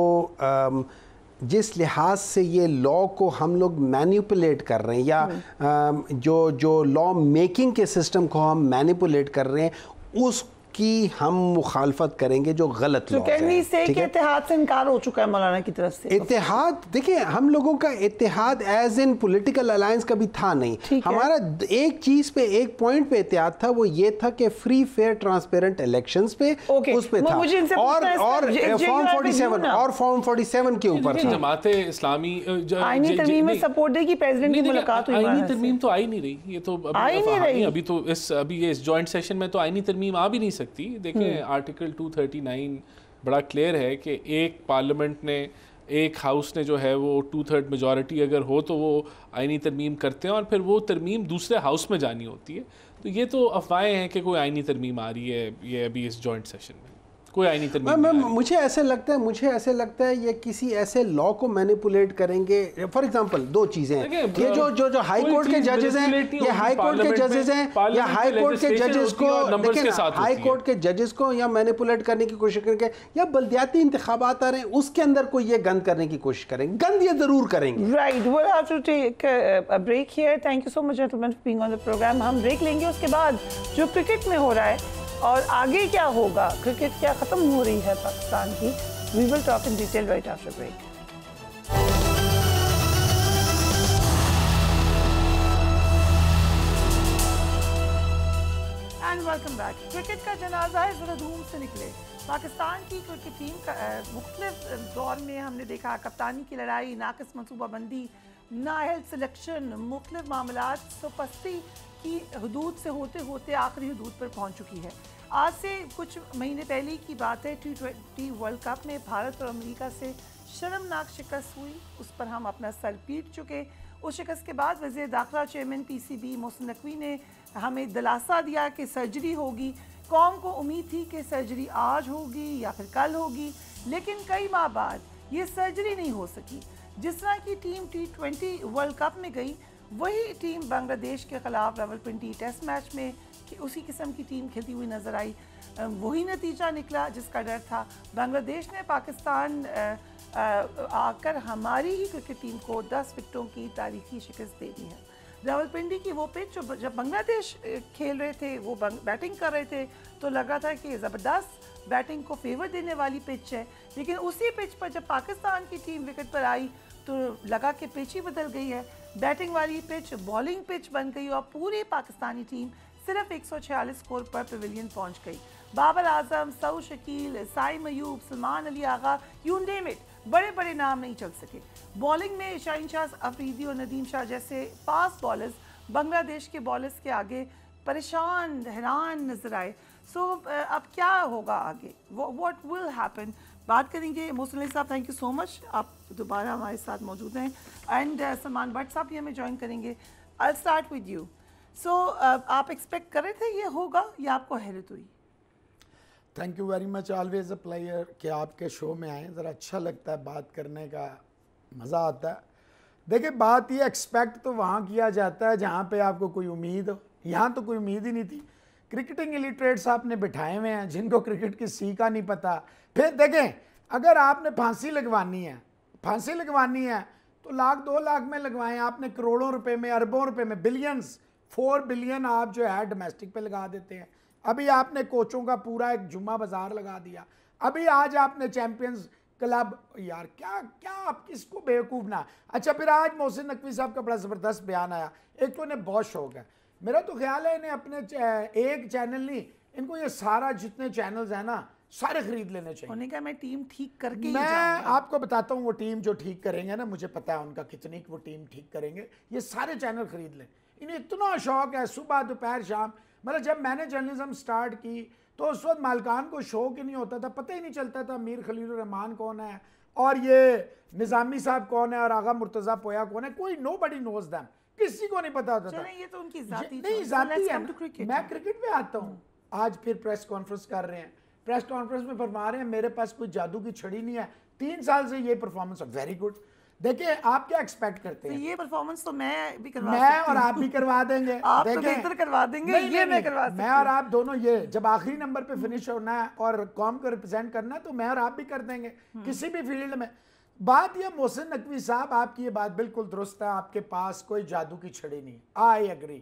जिस लिहाज से ये लॉ को हम लोग मैनिपुलेट कर रहे हैं या जो लॉ मेकिंग के सिस्टम को हम मैनिपुलेट कर रहे हैं, उस की हम मुखालफत करेंगे जो गलत लॉ है। ठीक है, इत्तेहाद से इनकार हो चुका है मौलाना की तरफ से। इत्तेहाद देखिए, हम लोगों का इत्तेहाद एज इन पॉलिटिकल अलायंस कभी था नहीं। हमारा एक चीज पे, एक पॉइंट पे इत्तेहाद था, वो ये था कि फ्री फेयर ट्रांसपेरेंट इलेक्शंस पे उस पे था और फॉर्म 47 और फॉर्म 47 के ऊपर था। जमात इस्लामी आईनी तरमीम में सपोर्ट देगी, प्रेसिडेंट की मुलाकात हुई। आईनी तरमीम तो आई नहीं रही, ये तो अभी तो इस जॉइंट सेशन में तो आईनी तरमीम आ भी नहीं। देखिए आर्टिकल 239 बड़ा क्लियर है कि एक पार्लियामेंट ने, एक हाउस ने जो है वो 2/3 मेजॉरिटी अगर हो तो वो आईनी तरमीम करते हैं और फिर वो तरमीम दूसरे हाउस में जानी होती है। तो ये तो अफवाहें हैं कि कोई आईनी तरमीम आ रही है ये अभी इस जॉइंट सेशन में, कोई आईनी तरमीम। मुझे ऐसे लगता है ये किसी ऐसे लॉ को मैनिपुलेट करेंगे। फॉर एग्जांपल 2 चीजें हैं, ये जो हाई कोर्ट के जजेस हैं, ये हाई कोर्ट के जजेस हैं या हाई कोर्ट के जजेस को हाई कोर्ट के जजेस को या मैनिपुलेट करने की कोशिश करेंगे, या बल्दियाती इंतखाबात आ रहे हैं उसके अंदर कोई ये गंद करने की कोशिश करेंगे। गंद ये जरूर करेंगे। Right, we'll have to take a break here. Thank you so much gentlemen for being on the program. हम ब्रेक लेंगे, उसके बाद जो क्रिकेट में हो रहा है और आगे क्या होगा, क्रिकेट क्या खत्म हो रही है पाकिस्तान की, we will talk in detail right after break. And welcome back. Cricket का जनाजा है ज़रा धूम से निकले। पाकिस्तान की क्रिकेट टीम का मुख्तलिफ दौर में हमने देखा कप्तानी की लड़ाई, नाक़िस मनसूबाबंदी, नाअहल सिलेक्शन, मुख्तलिफ मामलात, सुपस्ती की हदूद से होते होते आखिरी हदूद पर पहुंच चुकी है। आज से कुछ महीने पहले की बात है, T20 वर्ल्ड कप में भारत और अमेरिका से शर्मनाक शिकस्त हुई, उस पर हम अपना सर पीट चुके। उस शिकस्त के बाद वज़ीर दाखिला चेयरमैन PCB मोहसिन नकवी ने हमें दिलासा दिया कि सर्जरी होगी। कौम को उम्मीद थी कि सर्जरी आज होगी या फिर कल होगी, लेकिन कई माह बाद ये सर्जरी नहीं हो सकी। जिस तरह की टीम T20 वर्ल्ड कप में गई, वही टीम बांग्लादेश के ख़िलाफ़ रावलपिंडी टेस्ट मैच में उसी किस्म की टीम खेलती हुई नज़र आई। वही नतीजा निकला जिसका डर था। बांग्लादेश ने पाकिस्तान आकर हमारी ही क्रिकेट टीम को 10 विकेटों की तारीखी शिकस्त दे दी है। रावलपिंडी की वो पिच जब बांग्लादेश खेल रहे थे, वो बैटिंग कर रहे थे, तो लग रहा था कि ज़बरदस्त बैटिंग को फेवर देने वाली पिच है, लेकिन उसी पिच पर जब पाकिस्तान की टीम विकेट पर आई तो लगा कि पिच ही बदल गई है। बैटिंग वाली पिच बॉलिंग पिच बन गई और पूरी पाकिस्तानी टीम सिर्फ 146 स्कोर पर पवेलियन पहुंच गई। बाबर आजम, सऊ Shakeel, Saim Ayub, Salman Ali Agha, you name it, बड़े बड़े नाम नहीं चल सके। बॉलिंग में शाहीन शाह अफरीदी और नदीम शाह जैसे फास्ट बॉलर्स बांग्लादेश के बॉलर्स के आगे परेशान हैरान नजर आए। सो अब क्या होगा आगे, व्हाट विल हैपन, बात करेंगे। मोहसिन अली साहब, थैंक यू सो मच, आप दोबारा हमारे साथ मौजूद हैं। एंड सलमान भट्ट साहब भी हमें ज्वाइन करेंगे। I start with you. So आप एक्सपेक्ट कर रहे थे ये होगा या आपको हैरत हुई? Thank you very much, always a player कि आपके शो में आएँ, ज़रा अच्छा लगता है, बात करने का मज़ा आता है। देखिए, बात ये एक्सपेक्ट तो वहाँ किया जाता है जहाँ पे आपको कोई उम्मीद हो, यहाँ तो कोई उम्मीद ही नहीं थी। क्रिकेटिंग इलिटरेट्स आपने बिठाए हुए हैं जिनको क्रिकेट की सी का नहीं पता। फिर देखें, अगर आपने फांसी लगवानी है तो लाख 2 लाख में लगवाएं, आपने करोड़ों रुपए में, अरबों रुपए में, बिलियंस, 4 बिलियन आप जो है डोमेस्टिक पे लगा देते हैं। अभी आपने कोचों का पूरा एक जुम्मा बाजार लगा दिया। अभी आज आपने चैंपियंस क्लब, यार क्या क्या आप किसको बेवकूफ़ ना। अच्छा, फिर आज मोहसिन नकवी साहब का बड़ा ज़बरदस्त बयान आया। एक तो इन्हें बहुत शौक है, मेरा तो ख्याल है इन्हें अपने एक चैनल नहीं, इनको ये सारा जितने चैनल्स हैं ना सारे खरीद लेने चाहिए। उन्होंने कहा मैं टीम ठीक करके मैं आपको बताता हूँ वो टीम जो ठीक करेंगे ना, मुझे पता है उनका कितनी वो टीम ठीक करेंगे, ये सारे चैनल खरीद लें। इन्हें इतना शौक है, सुबह दोपहर शाम। मतलब जब मैंने जर्नलिज्म स्टार्ट की तो उस वक्त मालकान को शौक ही नहीं होता था, पता ही नहीं चलता था मीर खलील रहमान कौन है और ये निज़ामी साहब कौन है और आगा मुर्तज़ा पोया कौन है, कोई नोबडी नोज दैम, किसी को नहीं पता होता था। ये तो उनकी जाती नहीं जाती है। मैं क्रिकेट में आता हूँ, आज फिर प्रेस कॉन्फ्रेंस कर रहे हैं, प्रेस कॉन्फ्रेंस में फरमा रहे हैं मेरे पास कोई जादू की छड़ी नहीं है, 3 साल से ये परफॉर्मेंस है, वेरी गुड। देखिए, आप क्या एक्सपेक्ट करते हैं? ये परफॉर्मेंस तो मैं भी करवा मैं और आप भी करवा देंगे। आप तो बेहतर करवा देंगे, ये मैं करवा सकती हूं। मैं और आप दोनों, ये जब आखिरी नंबर पे फिनिश होना है और कौम को रिप्रेजेंट करना है तो मैं और आप भी कर देंगे किसी भी फील्ड में। बात ये, मोहसिन नकवी साहब, आपकी ये बात बिल्कुल दुरुस्त है, आपके पास कोई जादू की छड़ी नहीं। I agree,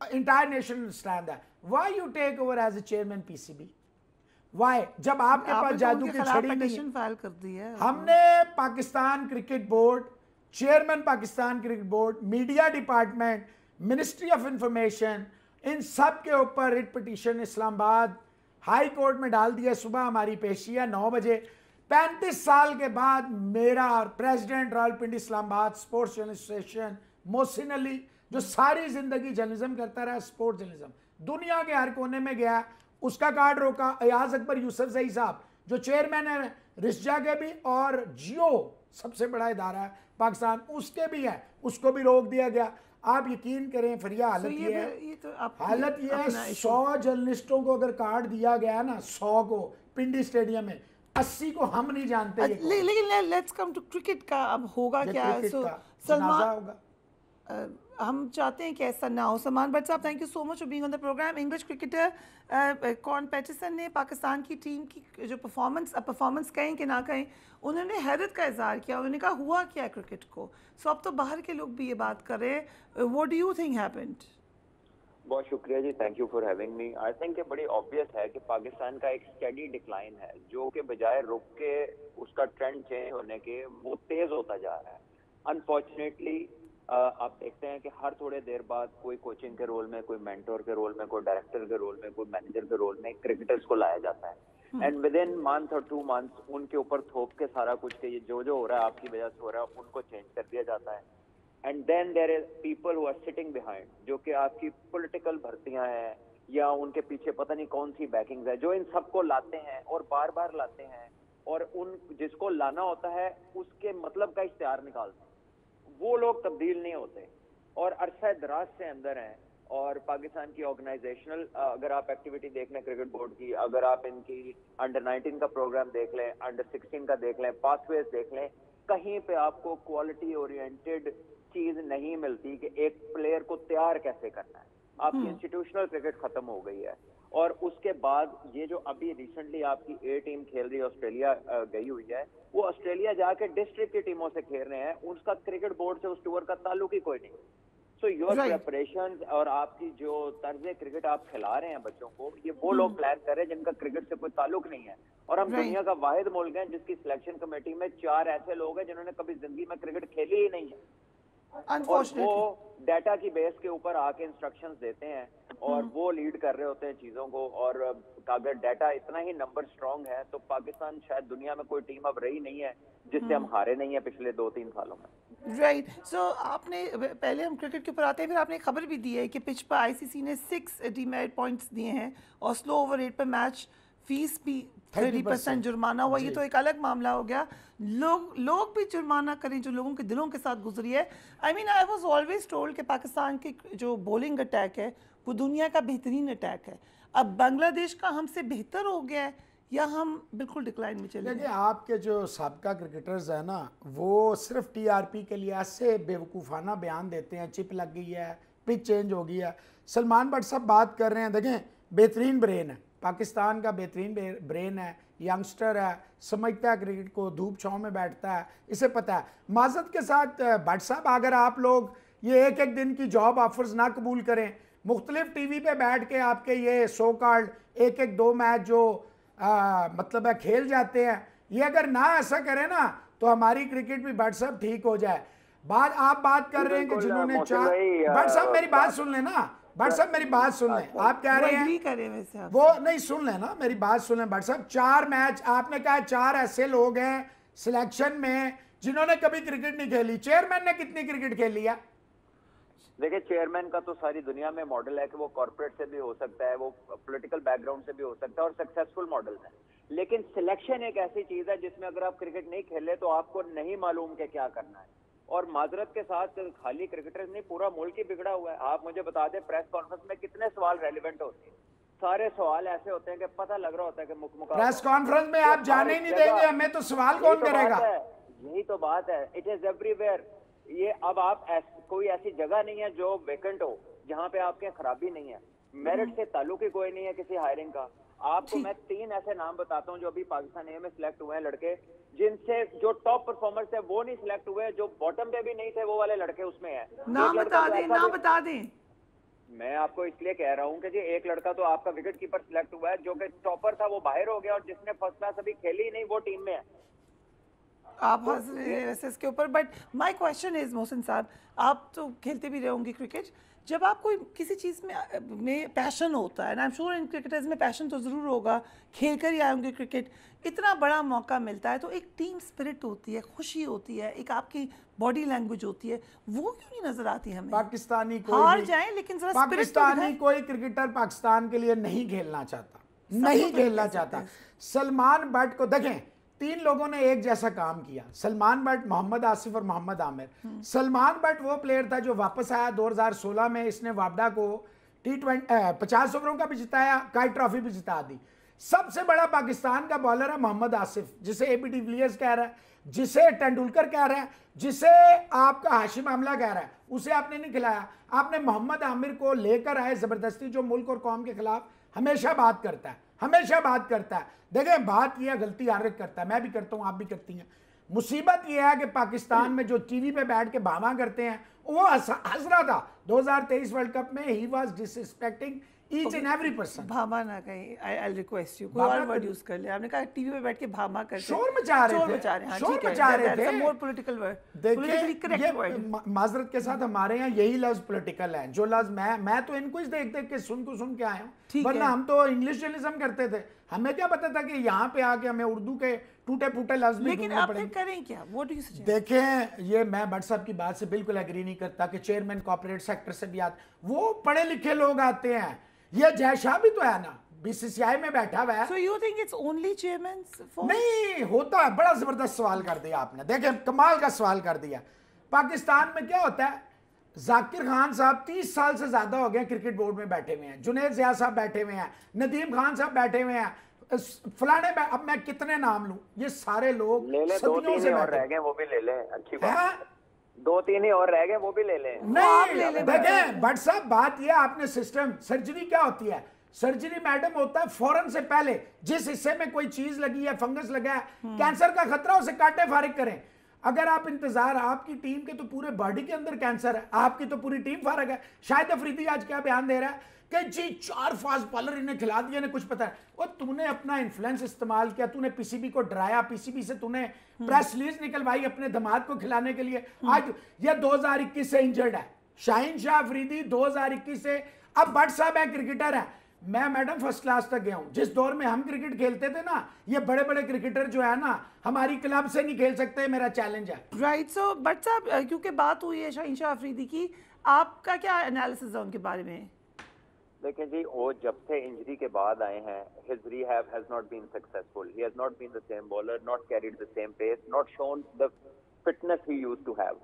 entire nation stand है। Why you take over as a chairman PCB? Why? जब आपके पास जादू की छड़ी नहीं। फाइल कर दी है हमने Pakistan cricket board, chairman Pakistan cricket board, media department, ministry of information, इन सब के ऊपर writ petition Islamabad high court में डाल दिया। सुबह हमारी पेशी है 9 बजे। 35 साल के बाद मेरा president Rawalpindi Islamabad sports journalist association Mohsin Ali, जो सारी जिंदगी जर्नलिज्म करता रहा, स्पोर्ट्स जर्नलिज्म दुनिया के हर कोने में गया, उसका कार्ड रोका। अयाज अकबर यूसुफ जई साहब जो चेयरमैन है रिस्जा के भी और जियो सबसे बड़ा इदारा है पाकिस्तान, उसके भी है, उसको भी रोक दिया गया। आप यकीन करें फिर यह हालत ये है, हालत ये है 100 जर्नलिस्टों को अगर कार्ड दिया गया ना, 100 को पिंडी स्टेडियम में, 80 को हम नहीं जानते। लेकिन लेट्स कम टू क्रिकेट का। अब होगा क्या? सलमान होगा, हम चाहते हैं कि ऐसा ना हो। सलमान भट्ट साहब, thank you so much for being on the programme. English cricketer कॉर्न पैटरसन ने पाकिस्तान की टीम की जो परफॉर्मेंस कहें कि ना कहें, उन्होंने हैरत का इजहार किया। उन्होंने कहा हुआ क्या है क्रिकेट को। सो अब तो बाहर के लोग भी ये बात कर रहे हैं। What do you think happened? बहुत शुक्रिया जी, thank you for having me. I think ये बड़ी ऑब्वियस है कि पाकिस्तान का एक स्टेडी डिक्लाइन है, जो कि बजाय रुक के उसका ट्रेंड चेंज होने के वो तेज होता जा रहा है। अनफॉर्चुनेटली आप देखते हैं कि हर थोड़े देर बाद कोई कोचिंग के रोल में, कोई मेंटोर के रोल में, कोई डायरेक्टर के रोल में, कोई मैनेजर के रोल में क्रिकेटर्स को लाया जाता है एंड विद इन मंथ और 2 मंथ्स उनके ऊपर थोप के सारा कुछ के ये जो हो रहा है आपकी वजह से हो रहा है, उनको चेंज कर दिया जाता है। And then there is people who are sitting behind, जो कि आपकी पॉलिटिकल भर्तियां हैं या उनके पीछे पता नहीं कौन सी बैकिंग्स है, जो इन सबको लाते हैं और बार बार लाते हैं और उन जिसको लाना होता है उसके मतलब का इश्तिहार निकालते हैं। वो लोग तब्दील नहीं होते और अरसा दराज से अंदर हैं। और पाकिस्तान की ऑर्गेनाइजेशनल अगर आप एक्टिविटी देख लें क्रिकेट बोर्ड की, अगर आप इनकी अंडर 19 का प्रोग्राम देख लें, अंडर 16 का देख लें, पाथवेज देख लें, कहीं पे आपको क्वालिटी ओरिएंटेड चीज नहीं मिलती कि एक प्लेयर को तैयार कैसे करना है। आपकी इंस्टीट्यूशनल क्रिकेट खत्म हो गई है। और उसके बाद ये जो अभी रिसेंटली आपकी ए टीम खेल रही है, ऑस्ट्रेलिया गई हुई है, वो ऑस्ट्रेलिया जाके डिस्ट्रिक्ट की टीमों से खेल रहे हैं, उसका क्रिकेट बोर्ड से उस टूर का ताल्लुक ही कोई नहीं। सो योर प्रेपरेशन और आपकी जो तर्ज क्रिकेट आप खिला रहे हैं बच्चों को, ये वो लोग प्लान कर रहे हैं जिनका क्रिकेट से कोई ताल्लुक नहीं है। और हम दुनिया का वाहिद मुल्क है जिसकी सिलेक्शन कमेटी में 4 ऐसे लोग हैं जिन्होंने कभी जिंदगी में क्रिकेट खेली ही नहीं है और वो डाटा की बेस के ऊपर आके इंस्ट्रक्शंस देते हैं और वो लीड कर रहे होते हैं चीजों को। और अगर डाटा इतना ही नंबर स्ट्रांग है तो पाकिस्तान शायद दुनिया में कोई टीम अब रही नहीं है जिससे हम हारे नहीं है पिछले 2-3 सालों में। राइट। सो आपने पहले हम क्रिकेट के ऊपर आते हैं, फिर आपने खबर भी दी है कि पिच पर आईसीसी ने 6 डीमेरिट पॉइंट्स दिए हैं और स्लो ओवर रेट पर मैच फीस भी 30% जुर्माना हुआ। ये तो एक अलग मामला हो गया। लोग भी जुर्माना करें जो लोगों के दिलों के साथ गुजरी है। आई वाज ऑलवेज टोल्ड कि पाकिस्तान की जो बॉलिंग अटैक है वो दुनिया का बेहतरीन अटैक है। अब बांग्लादेश का हमसे बेहतर हो गया है या हम बिल्कुल डिक्लाइन में चले गए? आपके जो साबका क्रिकेटर्स है ना, वो सिर्फ टीआरपी के लिए ऐसे बेवकूफ़ाना बयान देते हैं, चिप लग गई है, पिच चेंज हो गई है। सलमान भट्ट साहब बात कर रहे हैं, देखें बेहतरीन ब्रेन है, पाकिस्तान का बेहतरीन ब्रेन है, यंगस्टर है, समझता है क्रिकेट को, धूप छाँव में बैठता है, इसे पता है। माजरत के साथ भट्ट साहब, अगर आप लोग ये एक दिन की जॉब ऑफर्स ना कबूल करें, मुख्तलिफ टीवी पे बैठ के आपके ये सो कॉल्ड 1-2 मैच जो मतलब है खेल जाते हैं, ये अगर ना ऐसा करें ना तो हमारी क्रिकेट भी भट्ट साहब ठीक हो जाए। आप बात कर रहे हैं कि जिन्होंने भट्ट साहब मेरी बात सुन लेना, भट्ट साहब मेरी बात सुन लें। आप कह रहे हैं वो नहीं सुन लेना, मेरी बात सुन लें भट्ट साहब। 4 मैच आपने कहा, 4 ऐसे लोग हैं सिलेक्शन में जिन्होंने कभी क्रिकेट नहीं खेली। चेयरमैन ने कितनी क्रिकेट खेली है? देखिए, चेयरमैन का तो सारी दुनिया में मॉडल है कि वो कॉर्पोरेट से भी हो सकता है, वो पॉलिटिकल बैकग्राउंड से भी हो सकता है और सक्सेसफुल मॉडल है। लेकिन सिलेक्शन एक ऐसी चीज है जिसमें अगर आप क्रिकेट नहीं खेले तो आपको नहीं मालूम कि क्या करना है। और माजरत के साथ खाली क्रिकेटर्स नहीं, पूरा मुल्क ही बिगड़ा हुआ है। आप मुझे बता दें, प्रेस कॉन्फ्रेंस में कितने सवाल रेलिवेंट होते हैं? सारे सवाल ऐसे होते हैं कि पता लग रहा होता है कि मुख्य प्रेस कॉन्फ्रेंस में आप जाने ही नहीं देंगे हमें, तो सवाल कौन करेगा? यही तो बात है, इट इज एवरीवेयर। ये अब आप कोई ऐसी जगह नहीं है जो वेकेंट हो जहाँ पे आपके खराबी नहीं है। मेरिट से ताल्लुक ही कोई नहीं है किसी हायरिंग का। आपको मैं 3 ऐसे नाम बताता हूँ जो अभी पाकिस्तान ए में सिलेक्ट हुए हैं लड़के, जिनसे जो टॉप परफॉर्मर्स है वो नहीं सिलेक्ट हुए, जो बॉटम पे भी नहीं थे वो वाले लड़के उसमें है। नाम बता दें। मैं आपको इसलिए कह रहा हूँ कि जी एक लड़का तो आपका विकेट कीपर सिलेक्ट हुआ है जो कि टॉपर था, वो बाहर हो गया, और जिसने फर्स्ट क्लास अभी खेली ही नहीं वो टीम में है। आप हंस रहे हैं इसके ऊपर, but my question is Mohsin साहब, आप तो खेलते भी रहे होंगे क्रिकेट। जब आप कोई किसी चीज़ में पैशन होता है ना, I am sure in cricketers में पैशन तो ज़रूर होगा, खेल कर ही आए होंगे क्रिकेट, इतना बड़ा मौका मिलता है तो एक टीम स्पिरिट होती है, खुशी होती है, एक आपकी बॉडी लैंग्वेज होती है, वो क्यों नहीं नजर आती हमें? पाकिस्तानी हार जाए लेकिन जरा पाकिस्तानी कोई क्रिकेटर पाकिस्तान के लिए नहीं खेलना चाहता, नहीं खेलना चाहता। सलमान भट्ट को देखें, 3 लोगों ने एक जैसा काम किया, सलमान भट्ट, मोहम्मद आसिफ और मोहम्मद आमिर। सलमान भट्ट वो प्लेयर था जो वापस आया 2016 में, इसने वापडा को T20 50 ओवरों का भी जिताया, काइट ट्रॉफी भी जिता दी। सबसे बड़ा पाकिस्तान का बॉलर है मोहम्मद आसिफ, जिसे एबी डिविलियर्स कह रहा है, जिसे तेंदुलकर कह रहा है, जिसे आपका हाशिम आमला कह रहा है, उसे आपने नहीं खिलाया। आपने मोहम्मद आमिर को लेकर आए जबरदस्ती, जो मुल्क और कौम के खिलाफ हमेशा बात करता है, हमेशा बात करता है। देखें, बात यह गलती हर एक करता है, मैं भी करता हूं, आप भी करती हैं। मुसीबत यह है कि पाकिस्तान में जो टीवी पे बैठ के भावा करते हैं, वो हंस रहा था 2023 वर्ल्ड कप में, he was disrespecting each and every person. Bhama ना कहीं, आई रिक्वेस्ट यू, कोई और वर्ड यूज कर ले। आपने कहा टीवी पे बैठ के भामा करते, शोर मचा रहे थे, शोर मचा रहे थे, more political word, politically correct word. माजरत के साथ हमारे यहाँ यही लफ्ज पॉलिटिकल है, जो लफ्ज मैं तो इनको देख देख के सुन के आया हूँ, वरना हम तो इंग्लिश जर्नलिज्म करते थे। हमें क्या पता था कि यहाँ पे आके हमें उर्दू के टूटे फूटे लफ्ज भी लेकिन ढूंढने आप पड़ेंगे। करें क्या? What do you suggest? देखें, ये मैं भट्ट साहब की बात से बिल्कुल एग्री नहीं करता कि चेयरमैन कॉर्पोरेट सेक्टर से भी आते, वो पढ़े लिखे लोग आते हैं। ये जय शाह भी तो है ना, बीसीसीआई में बैठा हुआ है। So you think it's only chairman's fault? नहीं होता है। बड़ा जबरदस्त सवाल कर दिया आपने, देखें कमाल का सवाल कर दिया। पाकिस्तान में क्या होता है, जाकिर खान साहब 30 साल से ज्यादा हो गए क्रिकेट बोर्ड में बैठे हुए हैं, जुनैद ज़िया साहब बैठे हुए हैं, नदीम खान साहब बैठे हुए हैं, फलाने अब मैं कितने नाम लूं, ये सारे लोग ले ले, सदियों से और रह गए वो भी ले लें, अच्छी बात। 2-3 ही और रह गए वो भी ले लें। नहीं देखें भट्ट साहब, बात यह आपने सिस्टम, सर्जरी क्या होती है, सर्जरी मैडम होता है फौरन से पहले जिस हिस्से में कोई चीज लगी है, फंगस लगा है, कैंसर का खतरा, उसे काटे फारिग करें। अगर आप इंतजार, आपकी टीम के तो पूरे बॉडी के अंदर कैंसर है, आपकी तो पूरी टीम फारिग है। शाहिद अफरीदी आज क्या बयान दे रहा है कि जी 4 फास्ट बॉलर इन्हें खिला दिया, इन्हें कुछ पता है। वो तूने अपना इन्फ्लुएंस इस्तेमाल किया, तूने पीसीबी को डराया, पीसीबी से तूने प्रेस रिलीज निकलवाई अपने दामाद को खिलाने के लिए। आज ये 2021 से इंजर्ड है शाहीन शाह अफरीदी, 2021 से। अब भट्ट साहब है क्रिकेटर है, मैं मैडम फर्स्ट क्लास तक गया हूं। जिस दौर में हम क्रिकेट खेलते थे ना, ये बड़े बड़े क्रिकेटर जो है ना हमारी क्लब से नहीं खेल सकते, मेरा चैलेंज है। राइट, सो भट्ट साहब क्योंकि बात हुई है शाहीन शाह अफरीदी की, आपका क्या एनालिसिस है उनके बारे में? देखें जी, वो जब से इंजरी के बाद आए हैं, his rehab has not been successful. He has not been the same bowler, not carried the same pace, not shown the fitness he used to have.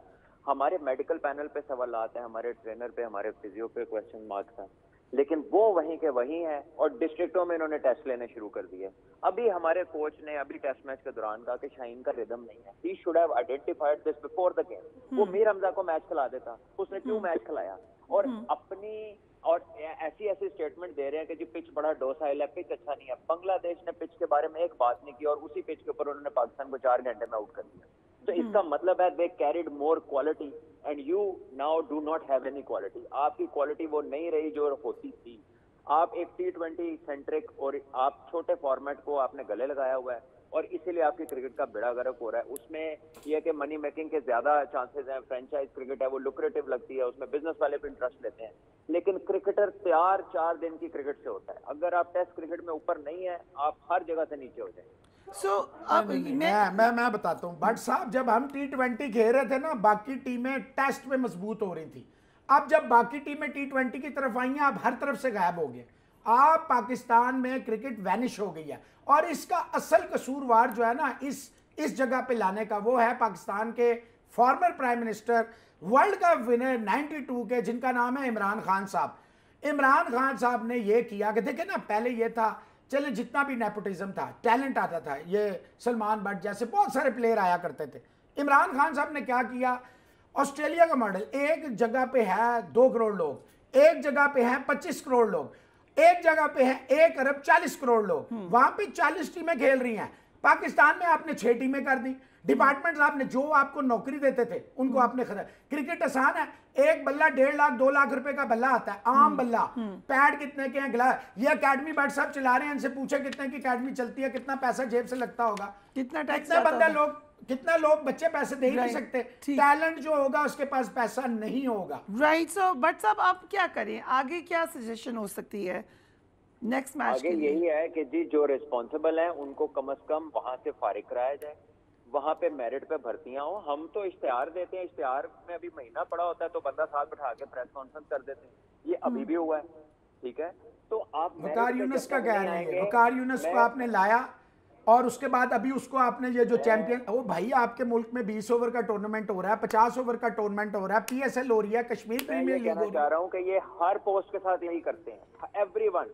हमारे मेडिकल पैनल पे सवाल आते हैं, हमारे ट्रेनर पे, हमारे फिजियो पे क्वेश्चन मार्क्स हैं, लेकिन वो वहीं के वहीं हैं और डिस्ट्रिक्टों में इन्होंने टेस्ट लेने शुरू कर दिए। अभी हमारे कोच ने अभी टेस्ट मैच के दौरान कहा कि शाहीन का रिदम नहीं है। He should have identified this before the game. वो मीर हमजा को मैच खिला देता, उसने क्यों मैच खिलाया? और अपनी और ऐसी स्टेटमेंट दे रहे हैं कि जी पिच बड़ा डोसाइल है, पिच अच्छा नहीं है। बांग्लादेश ने पिच के बारे में एक बात नहीं की और उसी पिच के ऊपर उन्होंने पाकिस्तान को 4 घंटे में आउट कर दिया। तो इसका मतलब है दे carried more quality and you now do not have any quality. आपकी क्वालिटी वो नहीं रही जो होती थी। आप एक T20 सेंट्रिक और आप छोटे फॉर्मेट को आपने गले लगाया हुआ है और इसीलिए आपकी क्रिकेट का बेड़ा गर्क हो रहा है। उसमें यह कि मनी मेकिंग के ज्यादा चांसेस हैं, फ्रेंचाइज क्रिकेट है वो लुक्रेटिव लगती है, उसमें बिजनेस वाले भी इंटरेस्ट लेते हैं, लेकिन क्रिकेटर तैयार 4 दिन की क्रिकेट से होता है। अगर आप टेस्ट क्रिकेट में ऊपर नहीं है, आप हर जगह से नीचे हो जाएंगे। मैं बताता हूँ भट्ट साहब, जब हम T20 खेल रहे थे ना, बाकी टीमें टेस्ट में मजबूत हो रही थी। अब जब बाकी टीमें T20 की तरफ आई हैं, आप हर तरफ से गायब हो गए। आप पाकिस्तान में क्रिकेट वैनिश हो गई है और इसका असल कसूरवार जो है ना इस जगह पे लाने का, वो है पाकिस्तान के former prime minister, world cup winner 92 के, जिनका नाम है इमरान खान साहब। इमरान खान साहब ने ये किया कि देखे ना, पहले ये था चले जितना भी नेपोटिज्म था, टैलेंट आता था, ये सलमान भट्ट जैसे बहुत सारे प्लेयर आया करते थे। इमरान खान साहब ने क्या किया, ऑस्ट्रेलिया का मॉडल, एक जगह पे है 2 करोड़ लोग, एक जगह पे है 25 करोड़ लोग, एक जगह पे है 1 अरब 40 करोड़ लोग, वहां पे 40 टीमें खेल रही हैं। पाकिस्तान में आपने 6 टीमें कर दी। डिपार्टमेंट आपने जो आपको नौकरी देते थे उनको आपने खरीदा। क्रिकेट आसान है, एक बल्ला 1.5 लाख 2 लाख रुपए का बल्ला आता है, आम बल्ला। पैड कितने के हैं, गिलास। ये अकेडमी भट्ट साहब चला रहे हैं, इनसे पूछे कितने की अकेडमी चलती है, कितना पैसा जेब से लगता होगा, कितना लोग बच्चे पैसे दे ही नहीं सकते। टैलेंट जो होगा उसके पास पैसा नहीं होगा। राइट, सो भट्ट साहब आप क्या करें आगे, क्या सजेशन हो सकती है नेक्स्ट मैच के लिए? यही है कि जी जो रिस्पॉन्सिबल हैं उनको कम से कम वहां से फारिग कराया जाए, वहां पे मेरिट पे भर्तियां हो। हम तो इश्तिहार देते हैं, इश्तिहार में अभी महीना पड़ा होता है तो बंदा साथ बैठा के प्रेस कॉन्फ्रेंस कर देते हैं। ये अभी भी हुआ है, ठीक है। तो आप वकार यूनुस का कह रहे हैं, वकार यूनुस को आपने लाया और उसके बाद अभी उसको आपने ये जो चैंपियन, ओ भाई आपके मुल्क में 20 ओवर का टूर्नामेंट हो रहा है, 50 ओवर का टूर्नामेंट हो रहा है, PSL हो रही है, कश्मीर प्रीमियर लीग हो रही है। चाह रहा हूँ कि ये हर पोस्ट के साथ यही करते हैं, एवरीवन।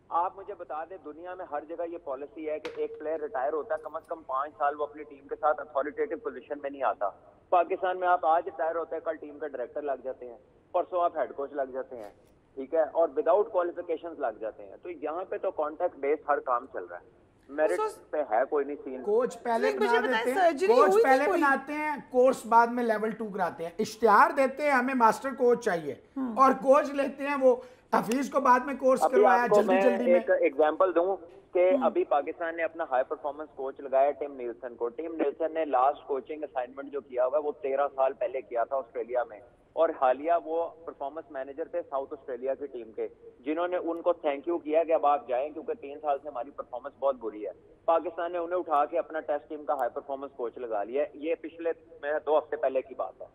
आप मुझे बता दें, दुनिया में हर जगह ये पॉलिसी है कि एक प्लेयर रिटायर होता है, कम से कम 5 साल वो अपनी टीम के साथ अथॉरिटेटिव पोजीशन में नहीं आता। पाकिस्तान में आप आज रिटायर होते हैं, कल टीम का डायरेक्टर लग जाते हैं, परसों आप हेड कोच लग जाते हैं, ठीक है, और विदाउट क्वालिफिकेशंस लग जाते हैं। तो यहाँ पे तो कॉन्ट्रैक्ट बेस हर काम चल रहा है, मेरिट पे है कोई नहीं सीन। कोच पहले बना देते हैं, कोच पहले बनाते हैं, कोर्स बाद में लेवल 2 कराते हैं। इश्तिहार देते हैं हमें मास्टर कोच चाहिए और कोच लेते हैं वो हफीज को बाद में कोर्स करवाया जल्दी में। एक एग्जांपल दूं कि अभी पाकिस्तान ने अपना हाई परफॉर्मेंस कोच लगाया टिम नील्सन को। टिम नील्सन ने लास्ट कोचिंग असाइनमेंट जो किया हुआ है वो 13 साल पहले किया था ऑस्ट्रेलिया में। और हालिया वो परफॉर्मेंस मैनेजर थे साउथ ऑस्ट्रेलिया की टीम के, जिन्होंने उनको थैंक यू किया कि अब आप जाएं क्योंकि 3 साल से हमारी परफॉर्मेंस बहुत बुरी है। पाकिस्तान ने उन्हें उठा के अपना टेस्ट टीम का हाई परफॉर्मेंस कोच लगा लिया। ये पिछले 2 हफ्ते पहले की बात है।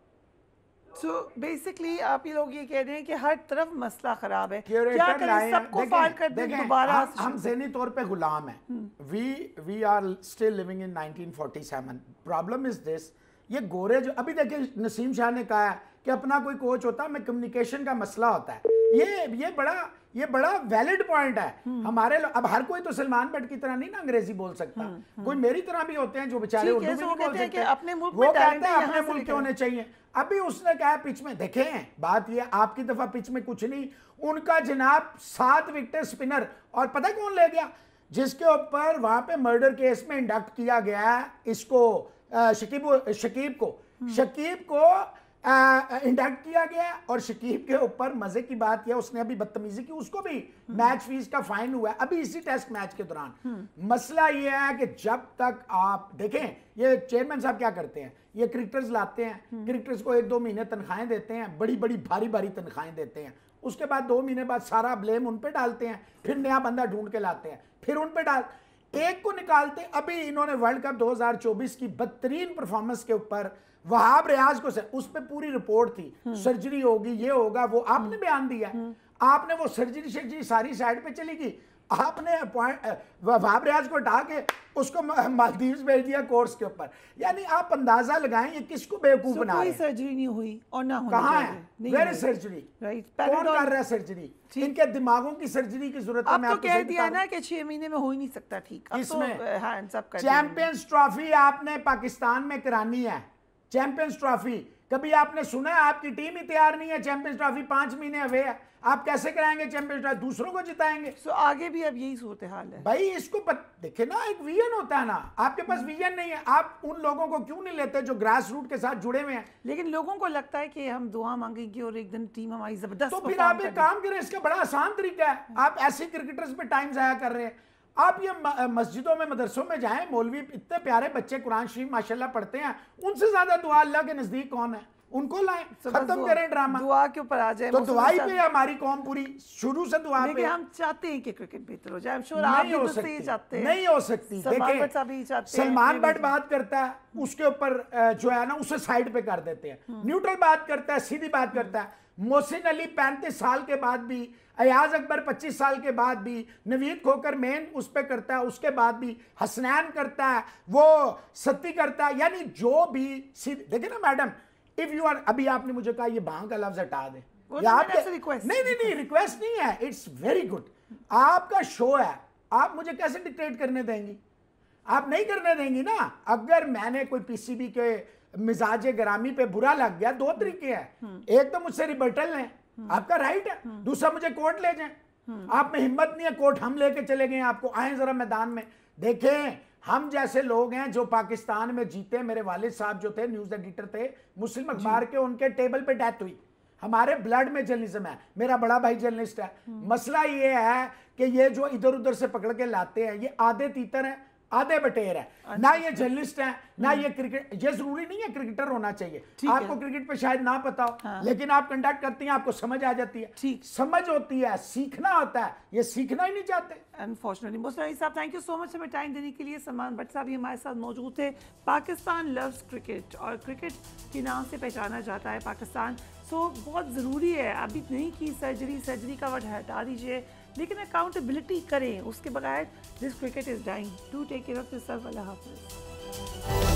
So basically आप ये लोग ये कह रहे हैं कि हर तरफ मसला खराब है, क्या करें, सबको फायर कर दें दोबारा। हम ज़हनी तौर पे गुलाम हैं। We are still living in 1947। Problem is this, ये गोरे जो अभी देखिए नसीम शाह ने कहा है कि अपना कोई कोच होता है, में कम्युनिकेशन का मसला होता है। ये बड़ा वैलिड पॉइंट है। हमारे अब हर कोई तो सलमान भट्ट की तरह नहीं ना अंग्रेजी बोल सकता, कोई मेरी तरह भी होते हैं जो बेचारे उर्दू भी नहीं बोल सकते, अपने मुल्क वो कहते हैं अपने मुल्क के होने चाहिए। अभी उसने कहा पिच में, देखें बात ये, आपकी दफा पिच में कुछ नहीं, उनका जनाब 7 विकेट स्पिनर, और पता कौन ले गया, जिसके ऊपर वहां पे मर्डर केस में इंडक्ट किया गया इसको शकीब को इंडक्ट किया गया। और शकीब के ऊपर मजे की बात यह, उसने अभी बदतमीजी की, उसको भी मैच फीस का फाइन हुआ है अभी इसी टेस्ट मैच के दौरान। मसला यह है कि जब तक आप देखें, ये चेयरमैन साहब क्या करते हैं, ये क्रिकेटर्स लाते हैं, क्रिकेटर्स को 1-2 महीने तनख्वाहें देते हैं, बड़ी बड़ी भारी तनख्वाहें देते हैं, उसके बाद 2 महीने बाद सारा ब्लेम उन पे डालते हैं, फिर नया बंदा ढूंढ के लाते हैं, फिर उन पे एक को निकालते। अभी इन्होंने वर्ल्ड कप 2024 की बदतरीन परफॉर्मेंस के ऊपर वहाब रियाज को उस पर पूरी रिपोर्ट थी, सर्जरी होगी, ये होगा, वो आपने बयान दिया, आपने वो सर्जरी सारी साइड पे चली गई, आपने वहाब रियाज को हटा के उसको मालदीव्स भेज दिया कोर्स के ऊपर। यानी आप अंदाजा लगाएं ये किसको बेवकूफ बना रहे हैं। कोई सर्जरी नहीं हुई और ना होनी कहाँ है, वेयर इज सर्जरी, कौन कर रहा है सर्जरी, इनके दिमागों की सर्जरी की जरूरत है। अब तो कह दिया ना कि 6 महीने में हो ही नहीं सकता ठीक। चैंपियंस ट्रॉफी आपने पाकिस्तान में करानी है, चैंपियंस ट्रॉफी कभी आपने सुना है? आपकी टीम ही तैयार नहीं है, चैंपियंस ट्रॉफी 5 महीने अवे है, आप कैसे कराएंगे चैंपियंस ट्रॉफी, दूसरों को जिताएंगे? आगे भी अब यही सूरत हाल है भाई। इसको देखे ना, एक विजन होता है ना, आपके पास विजन नहीं है, आप उन लोगों को क्यों नहीं लेते जो ग्रास रूट के साथ जुड़े हुए हैं? लेकिन लोगों को लगता है कि हम दुआ मांगेंगे और एक दिन टीम हमारी जबरदस्त। तो फिर आप एक काम करें, इसका बड़ा आसान तरीका है, आप ऐसे क्रिकेटर्स पे टाइम जाया कर रहे हैं, आप ये मस्जिदों में मदरसों में जाएं, मौलवी इतने प्यारे बच्चे कुरान शरीफ माशाल्लाह पढ़ते हैं, उनसे ज्यादा दुआ अल्लाह के नजदीक कौन है? उनको लाएं, खत्म करें ड्रामा, दुआ के ऊपर आ जाए। तो दुआ पे हमारी कौम पूरी शुरू से दुआ पे। हम चाहते हैं कि क्रिकेट बेहतर हो जाए, I'm sure आप भी तो ये चाहते हैं। नहीं हो सकती। देखिए सलमान भट्ट बात करता है, उसके ऊपर जो है ना उसे साइड पे कर देते हैं, न्यूट्रल बात करता है, सीधी बात करता है। मोहसिन अली 35 साल के बाद भी, अयाज अकबर 25 साल के बाद भी, नवीद खोकर मेन उस पे करता है, उसके बाद भी हसनैन करता है, वो सत्ती करता है, यानी जो भी देखिए ना मैडम, इफ यू आर, अभी आपने मुझे कहा ये बांग का लफ्ज हटा दे, नहीं रिक्वेस्ट नहीं है, इट्स वेरी गुड, आपका शो है, आप मुझे कैसे डिक्टेट करने देंगी? आप नहीं करने देंगी ना। अगर मैंने कोई पीसीबी के मिजाजे ग्रामी पे बुरा लग गया, 2 तरीके हैं, एक तो मुझसे रिबर्टल है, आपका राइट है, दूसरा मुझे कोर्ट ले जाएं, आप में हिम्मत नहीं है, कोर्ट हम लेके चले गए आपको, आए जरा मैदान में। देखें हम जैसे लोग हैं जो पाकिस्तान में जीते, मेरे वालिद साहब जो थे न्यूज एडिटर थे मुस्लिम अखबार के, उनके टेबल पे डेथ हुई, हमारे ब्लड में जर्नलिज्म है, मेरा बड़ा भाई जर्नलिस्ट है। मसला ये है कि ये जो इधर उधर से पकड़ के लाते हैं, ये आधे तीतर हैं आधे बटेर है, ना ये जर्नलिस्ट है ना ये क्रिकेट, ये जरूरी नहीं है क्रिकेटर होना चाहिए, आपको क्रिकेट पे शायद ना पता हो, लेकिन आप कंडक्ट करती हैं, आपको समझ आ जाती है, ठीक समझ होती है, सीखना होता है, ये सीखना ही नहीं चाहते अनफॉर्चुनेटली। मुस्लिम साहब थैंक यू सो मच हमें टाइम देने के लिए। सलमान भट्ट साहब भी हमारे साथ मौजूद थे। पाकिस्तान लव्स क्रिकेट और क्रिकेट के नाम से पहचाना जाता है पाकिस्तान, सो बहुत ज़रूरी है, अभी नहीं की सर्जरी का वर्ड हटा दीजिए, लेकिन अकाउंटेबिलिटी करें, उसके बगैर this cricket is dying. Do take care of yourself. Allah हाफ़िज़।